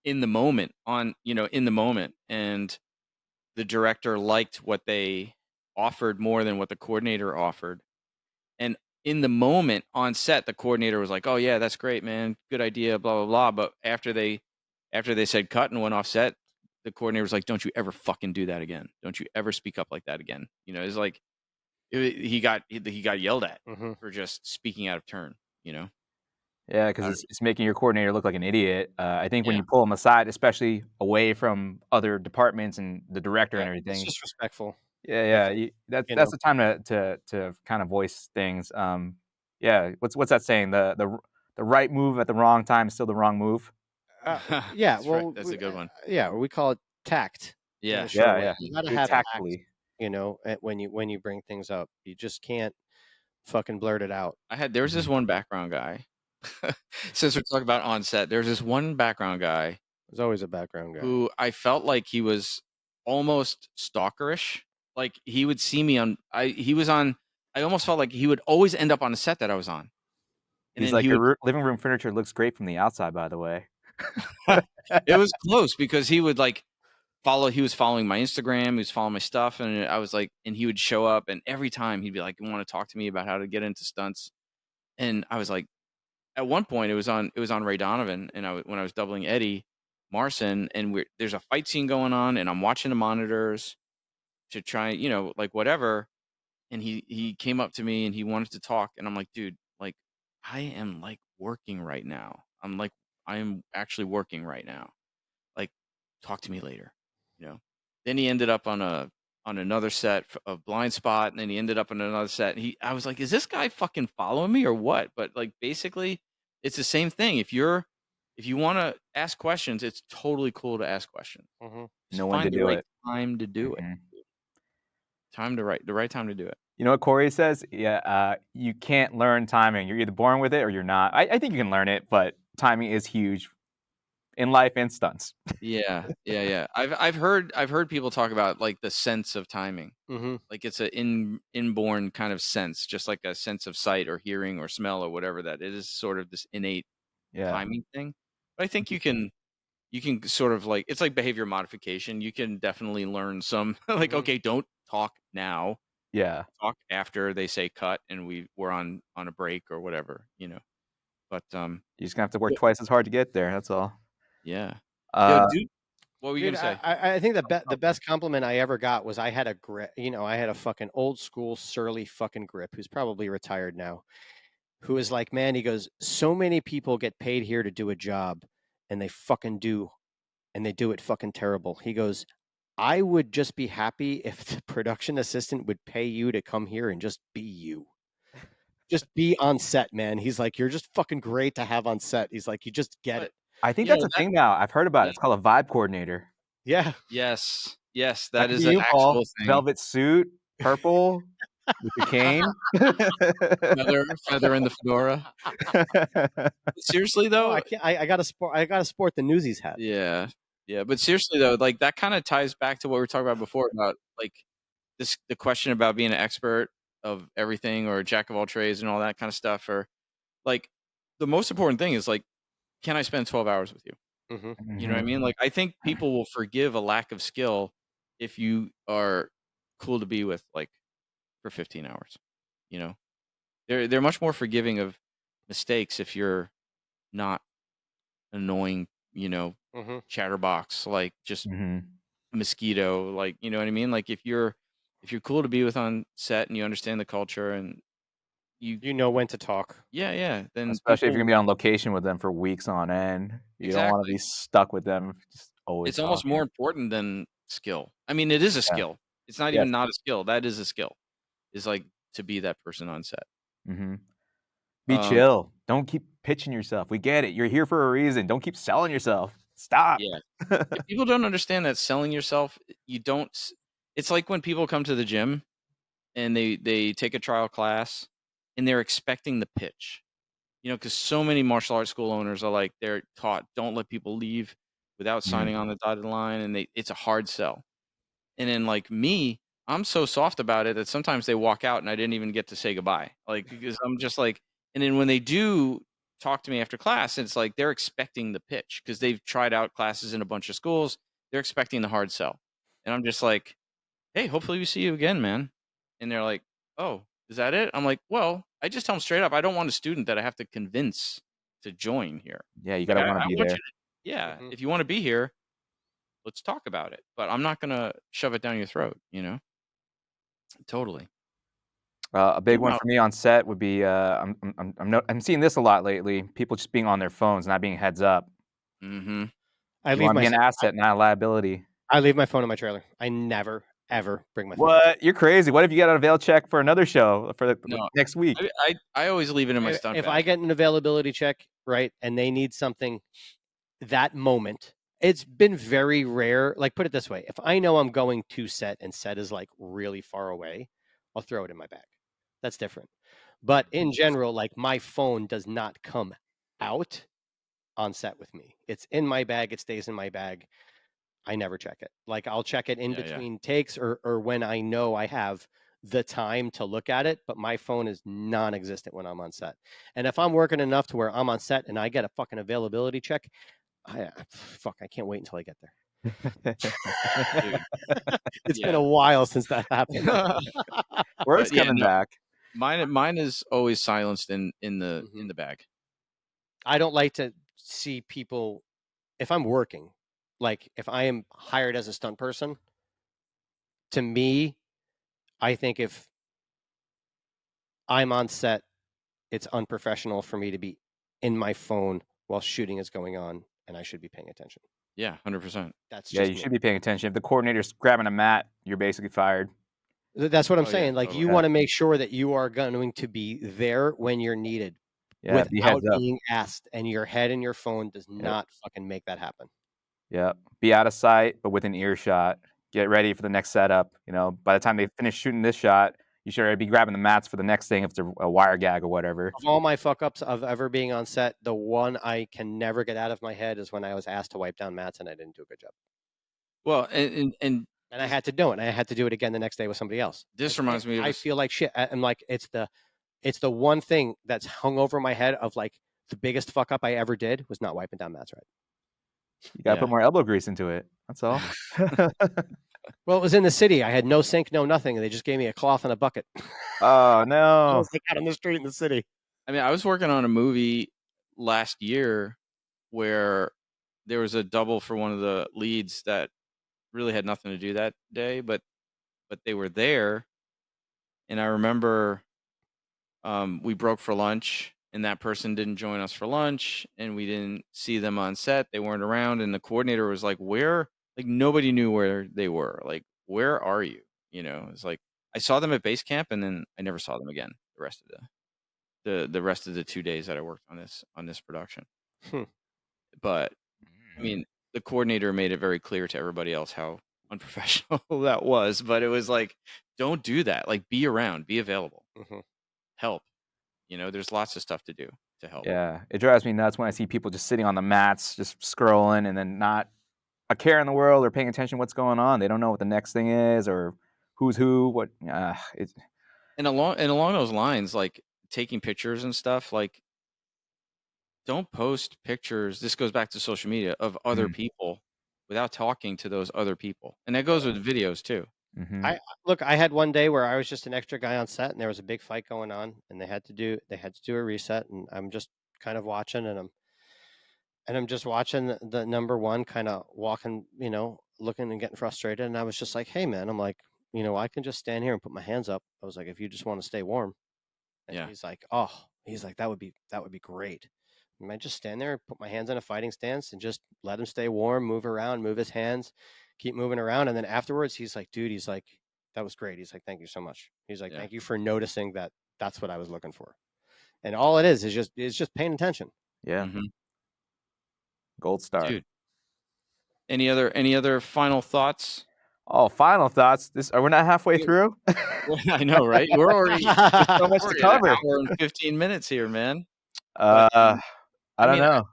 in the moment and the director liked what they offered more than what the coordinator offered. And in the moment on set, the coordinator was like, oh yeah, that's great, man. Good idea, blah, blah, blah. But after they said cut and went off set, the coordinator was like, don't you ever fucking do that again. Don't you ever speak up like that again. It's like, he got yelled at for just speaking out of turn. Yeah, because it's making your coordinator look like an idiot. I think when you pull them aside, especially away from other departments and the director and everything, it's disrespectful. Yeah. That's the time to kind of voice things. Yeah. What's that saying? The right move at the wrong time is still the wrong move. Yeah, that's well, right. That's a good one. Yeah, we call it tact. Yeah, yeah. You gotta Do it have tactfully. tact, when you bring things up. You just can't fucking blurt it out. There was this one background guy. Since we're talking about on set, there's this one background guy There's always a background guy. who I felt like he was almost stalkerish. Like, he would see me I almost felt like he would always end up on a set that I was on. And He's then like, your living room furniture looks great from the outside, by the way. it was close because he would like he was following my Instagram, he was following my stuff, and I was like, and he would show up, and every time he'd be like, you want to talk to me about how to get into stunts? And I was like, at one point it was on Ray Donovan, and when I was doubling Eddie Marson, and there's a fight scene going on, and I'm watching the monitors to try, like whatever. And he came up to me and he wanted to talk, and I'm like, dude, like, I am like working right now. I am actually working right now. Like, talk to me later, Then he ended up on another set of Blind Spot, and then he ended up on another set. And I was like, is this guy fucking following me or what? But like, basically, it's the same thing. If you want to ask questions, it's totally cool to ask questions. No one to do it. Time to do it. The right time to do it. You know what Corey says? Yeah, you can't learn timing. You're either born with it or you're not. I think you can learn it, but timing is huge in life and stunts. Yeah. I've heard people talk about like the sense of timing. Like, it's an inborn kind of sense, just like a sense of sight or hearing or smell or whatever that it is, sort of this innate timing thing. But I think you can sort of like, it's like behavior modification. You can definitely learn some like, okay, don't talk now. Yeah. Talk after they say cut and we're on a break or whatever, But you're just gonna have to work twice as hard to get there. That's all. Yeah. Dude, what were you gonna say? I think the best compliment I ever got was I had a grip. I had a fucking old school surly fucking grip who's probably retired now, who is like, man, he goes, so many people get paid here to do a job, and they fucking do, and they do it fucking terrible. He goes, I would just be happy if the production assistant would pay you to come here and just be you. Just be on set, man. He's like, you're just fucking great to have on set. He's like, you just get it. I think Yeah, that's a thing now. I've heard about it. yeah. It's called a vibe coordinator. Yeah. Yes, That that could is be an you, Paul. actual thing. Velvet suit, purple, with the cane. Feather in the fedora. But seriously No, though, I can't. I gotta sport the Newsies hat. yeah, but seriously though, like that kind of ties back to what we were talking about before about like the question about being an expert of everything or a jack of all trades and all that kind of stuff. Or like the most important thing is like, can I spend 12 hours with you? Mm-hmm. You know what I mean? Like I think people will forgive a lack of skill if you are cool to be with, like for 15 hours. You know, they're much more forgiving of mistakes if you're not annoying, Mm-hmm. chatterbox, like just Mhm. mosquito, like, you know what I mean? Like if you're cool to be with on set and you understand the culture and You know when to talk. yeah, then Especially if people, you're gonna be on location with them for weeks on end. You don't want to exactly. be stuck with them just always It's almost talking. more important than skill. I mean, it is a Yeah. skill. It's not Yes. even not a skill. That is a skill. Is like to be that person on set. Mhm. Be Um, chill. Don't keep pitching yourself. We get it. You're here for a reason. Don't keep selling yourself. Stop. yeah. If people don't understand that selling yourself, you don't. It's like when people come to the gym and they take a trial class and they're expecting the pitch. Because so many martial arts school owners are like they're taught don't let people leave without signing on the dotted line, and it's a hard sell. And then like me, I'm so soft about it that sometimes they walk out and I didn't even get to say goodbye. Like because I'm just like, and then when they do talk to me after class, it's like they're expecting the pitch because they've tried out classes in a bunch of schools. They're expecting the hard sell, and I'm just like, hey, hopefully we see you again, man. And they're like, oh, is that it? I'm like, well, I just tell them straight up, I don't want a student that I have to convince to join here. Yeah, you Like, gotta I want to be want there. you to, yeah, Mhm. if you want to be here, let's talk about it. But I'm not gonna shove it down your throat, Totally. A big Get 'em one out. for me on set would be I'm seeing this a lot lately. People just being on their phones, not being heads up. Mm-hmm. I You leave want to my be an asset, not a liability. I leave my phone in my trailer. I never ever bring my phone. What? You're crazy. What if you got an avail check for another show for No, next week? I always leave it in my stunt If bag. I get an availability check, right, and they need something that moment, it's been very rare. Like, put it this way: if I know I'm going to set and set is like really far away, I'll throw it in my bag. That's different. But in general, like my phone does not come out on set with me. It's in my bag. It stays in my bag. I never check it. Like I'll check it in Yeah, yeah. between takes or when I know I have the time to look at it, but my phone is non-existent when I'm on set. And if I'm working enough to where I'm on set and I get a fucking availability check, I can't wait until I get there. Dude. It's been Yeah. a while since that happened. Word's But yeah, coming no, back. mine is always silenced in Mhm. the bag. I don't like to see people if I'm working, like if I am hired as a stunt person, to me, I think if I'm on set, it's unprofessional for me to be in my phone while shooting is going on, and I should be paying attention. Yeah, 100%. That's Yeah, just you me. should be paying attention. If the coordinator's grabbing a mat, you're basically fired. That's what I'm Oh, yeah, saying. Like totally. you Yeah. want to make sure that you are going to be there when you're needed Yeah, be heads without up. being asked, and your head in your phone does Yep. not fucking make that happen. Yeah. Be out of sight, but within earshot. Get ready for the next setup. By the time they finish shooting this shot, you should already be grabbing the mats for the next thing if it's a wire gag or whatever. Of all my fuck ups of ever being on set, the one I can never get out of my head is when I was asked to wipe down mats and I didn't do a good job. Well, and And I had to do it. And I had to do it again the next day with somebody else. this reminds me of I feel like shit. I'm like, it's the one thing that's hung over my head of like the biggest fuck up I ever did was not wiping down mats right. You gotta Yeah. put more elbow grease into it. That's all. Well, it was in the city. I had no sink, no nothing, and they just gave me a cloth and a bucket. Oh I no. was like out on the street in the city. I mean, I was working on a movie last year where there was a double for one of the leads that really had nothing to do that day, but they were there. And I remember we broke for lunch and that person didn't join us for lunch and we didn't see them on set. They weren't around. And the coordinator was like, where like nobody knew where they were. Like, where are you? You know, it's like I saw them at base camp, and then I never saw them again the rest of the rest of the 2 days that I worked on this production. Hmm. But I mean, the coordinator made it very clear to everybody else how unprofessional that was. But it was like, don't do that. Like, be around, be available, Mhm. help. You know, there's lots of stuff to do to help. Yeah, it drives me nuts when I see people just sitting on the mats, just scrolling, and then not a care in the world or paying attention to what's going on. They don't know what the next thing is or who's who. What? It's And along those lines, like taking pictures and stuff, like don't post pictures. This goes back to social media of other Mhm. people without talking to those other people. And that goes with videos too. Mhm. I had one day where I was just an extra guy on set, and there was a big fight going on, and they had to do a reset, and I'm just kind of watching, and I'm just watching the number one kind of walking, looking and getting frustrated, and I was just like, hey man, I'm like, I can just stand here and put my hands up. I was like, if you just want to stay warm. And Yeah. he's like, that would be great. And I just stand there, put my hands in a fighting stance, and just let him stay warm, move around, move his hands, keep moving around. And then afterwards, he's like, dude, he's like, that was great. He's like, thank you so much. He's like, Yeah. thank you for noticing that. That's what I was looking for. And all it is just paying attention. Yeah, Mhm. gold star. Dude. Any other final thoughts? Oh, final thoughts. We're not halfway Yeah. through. I know, right? We're already There's so much to at an cover. hour and 15 minutes here, man. But I I don't mean, know.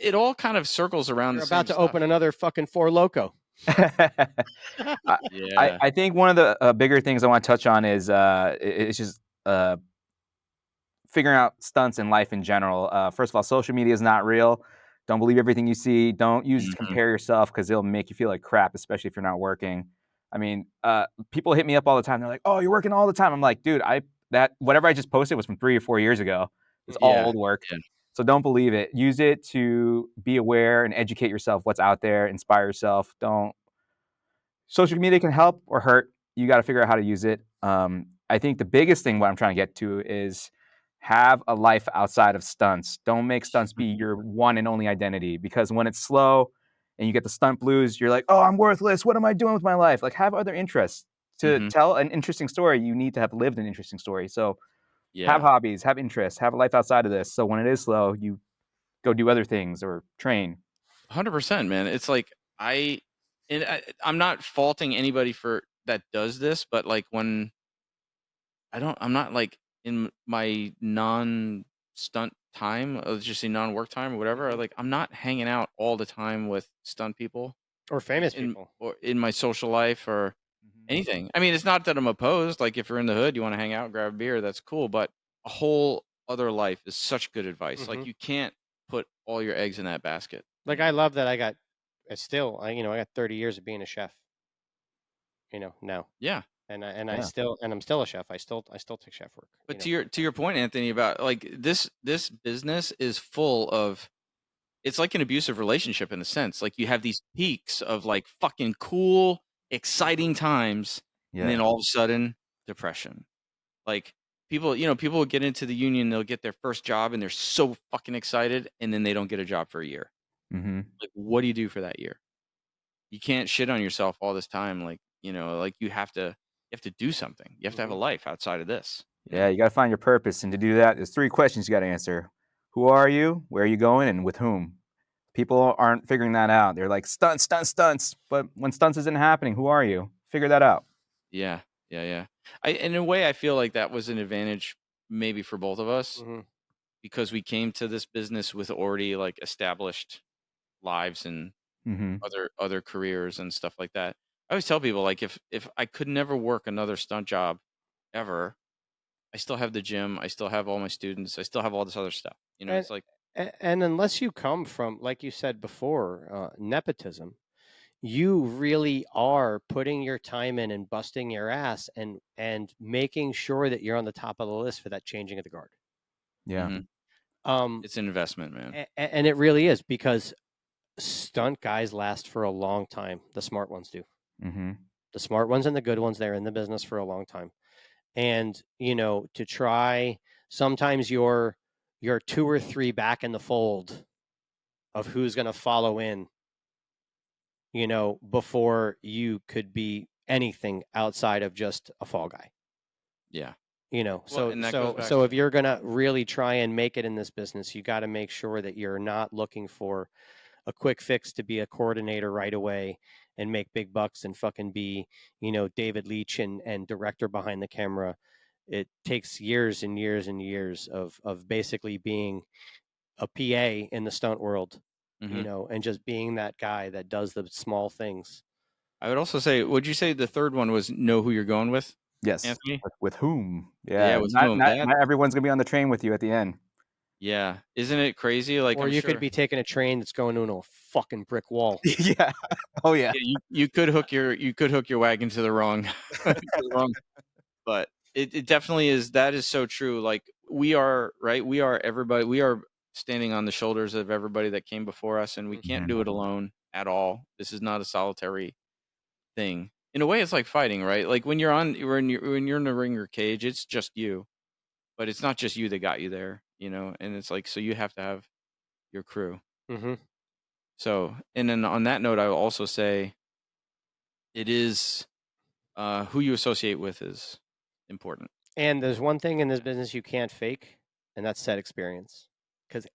it all kind of circles around You're the about same to stuff. open another fucking Four Loco. I, Yeah. I think one of the bigger things I want to touch on is it's just figuring out stunts in life in general. First of all, social media is not real. Don't believe everything you see. Don't use it to Mhm. compare yourself because it'll make you feel like crap, especially if you're not working. I mean, people hit me up all the time. They're like, "Oh, you're working all the time." I'm like, "Dude, that whatever I just posted was from 3 or 4 years ago. It's all Yeah. old work." Yeah. So don't believe it. Use it to be aware and educate yourself what's out there, inspire yourself. Don't Social media can help or hurt. You got to figure out how to use it. I think the biggest thing what I'm trying to get to is have a life outside of stunts. Don't make stunts be your one and only identity, because when it's slow and you get the stunt blues, you're like, "Oh, I'm worthless. What am I doing with my life?" Like, have other interests. To Mhm. tell an interesting story, you need to have lived an interesting story. So have Yeah. hobbies, have interests, have a life outside of this. So when it is slow, you go do other things or train. 100%, man. It's like I'm not faulting anybody for that does this, but like when I'm not like in my non-stunt time, let's just say non-work time or whatever. Like I'm not hanging out all the time with stunt people Or famous people. or in my social life or anything. I mean, it's not that I'm opposed. Like if you're in the hood, you want to hang out, grab a beer, that's cool. But a whole other life is such good advice. Like you can't put all your eggs in that basket. Like I love that I got I got 30 years of being a chef, now. Yeah. And Yeah. I'm still a chef. I still take chef work. But to your point, Anthony, about like this business is full of it's like an abusive relationship in a sense. Like you have these peaks of like fucking cool, exciting times, and then Yeah. all of a sudden depression. Like people will get into the union, they'll get their first job, and they're so fucking excited, and then they don't get a job for a year. Mm-hmm. Like, what do you do for that year? You can't shit on yourself all this time. Like like you have to do something. You have to have a life outside of this. Yeah, you got to find your purpose. And to do that, there's 3 questions you got to answer. Who are you? Where are you going? And with whom? People aren't figuring that out. They're like, stunts, stunts, stunts. But when stunts isn't happening, who are you? Figure that out. Yeah, yeah, yeah. In a way, I feel like that was an advantage maybe for both of us Mhm. because we came to this business with already like established lives and Mm-hmm. other careers and stuff like that. I always tell people like if I could never work another stunt job ever, I still have the gym, I still have all my students, I still have all this other stuff. And It's like and unless you come from, like you said before, nepotism, you really are putting your time in and busting your ass and making sure that you're on the top of the list for that changing of the guard. Yeah. mhm, Um, it's an investment, man. and it really is, because stunt guys last for a long time. The smart ones do. Mm-hmm. The smart ones and the good ones, they're in the business for a long time. And to try, sometimes you're 2 or 3 back in the fold of who's going to follow in you know, before you could be anything outside of just a fall guy. Yeah. You know, Well, and that goes back so to- if you're gonna really try and make it in this business, you got to make sure that you're not looking for a quick fix to be a coordinator right away and make big bucks and fucking be, you know, David Leitch and director behind the camera. It takes years and years and years of basically being a PA in the stunt world, you Mhm. know, and just being that guy that does the small things. I would also say, would you say the third one was know who you're going with, Yes. Anthony? With whom? Yeah, Yeah. with Not, whom? not, not everyone's gonna be on the train with you at the end. Yeah. Isn't it crazy? Like, Or I'm you sure could be taking a train that's going into a fucking brick wall. Yeah. Oh yeah. yeah, you could hook your wagon to the wrong, to the wrong. But it definitely is. That is so true. Like we are right. We are everybody. We are standing on the shoulders of everybody that came before us, and we can't do it alone at all. This is not a solitary thing. In a way, it's like fighting, right? Like when you're when you're in a ring or cage, it's just you, but it's not just you that got you there, you know. And it's like, so you have to have your crew. Mm-hmm. So, and then on that note, I will also say, it is who you associate with is important. And there's one thing in this business you can't fake, and that's set experience. Because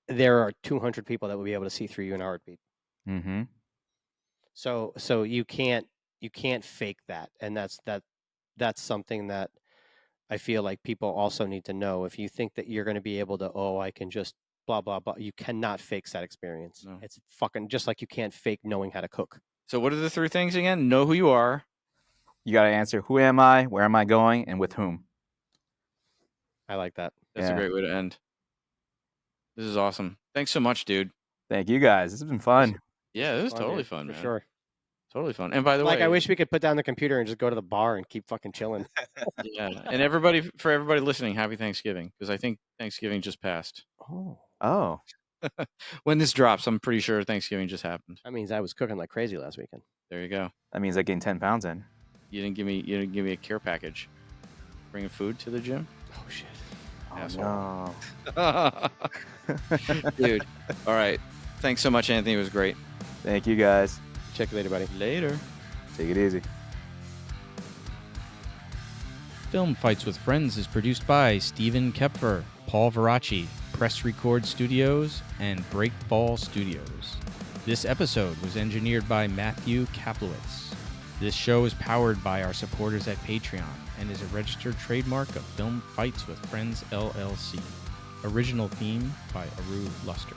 there are 200 people that will be able to see through you in a heartbeat. Mm-hmm. So you can't fake that, and that's something that I feel like people also need to know. If you think that you're going to be able to, oh, I can just blah blah blah, you cannot fake that experience. No. It's fucking just like you can't fake knowing how to cook. So, what are the three things again? Know who you are. You gotta answer who am I, where am I going, and with whom. I like that. That's a great way to end. This is awesome. Thanks so much, dude. Thank you guys. This has been fun. Yeah, this was Fun, totally dude, fun, for man. sure. Totally fun. And by the Like, way, I wish we could put down the computer and just go to the bar and keep fucking chilling. yeah. And for everybody listening, happy Thanksgiving, because I think Thanksgiving just passed. Oh. When this drops, I'm pretty sure Thanksgiving just happened. That means I was cooking like crazy last weekend. There you go. That means I gained 10 pounds in. You didn't give me a care package. Bringing food to the gym, Oh shit. asshole. No. Dude. All right. Thanks so much, Anthony. It was great. Thank you guys. Check you later, buddy. Later. Take it easy. Film Fights with Friends is produced by Stephen Kepfer, Paul Veracci, Press Record Studios, and Breakball Studios. This episode was engineered by Matthew Kaplowitz. This show is powered by our supporters at Patreon and is a registered trademark of Film Fights with Friends LLC. Original theme by Aru Luster.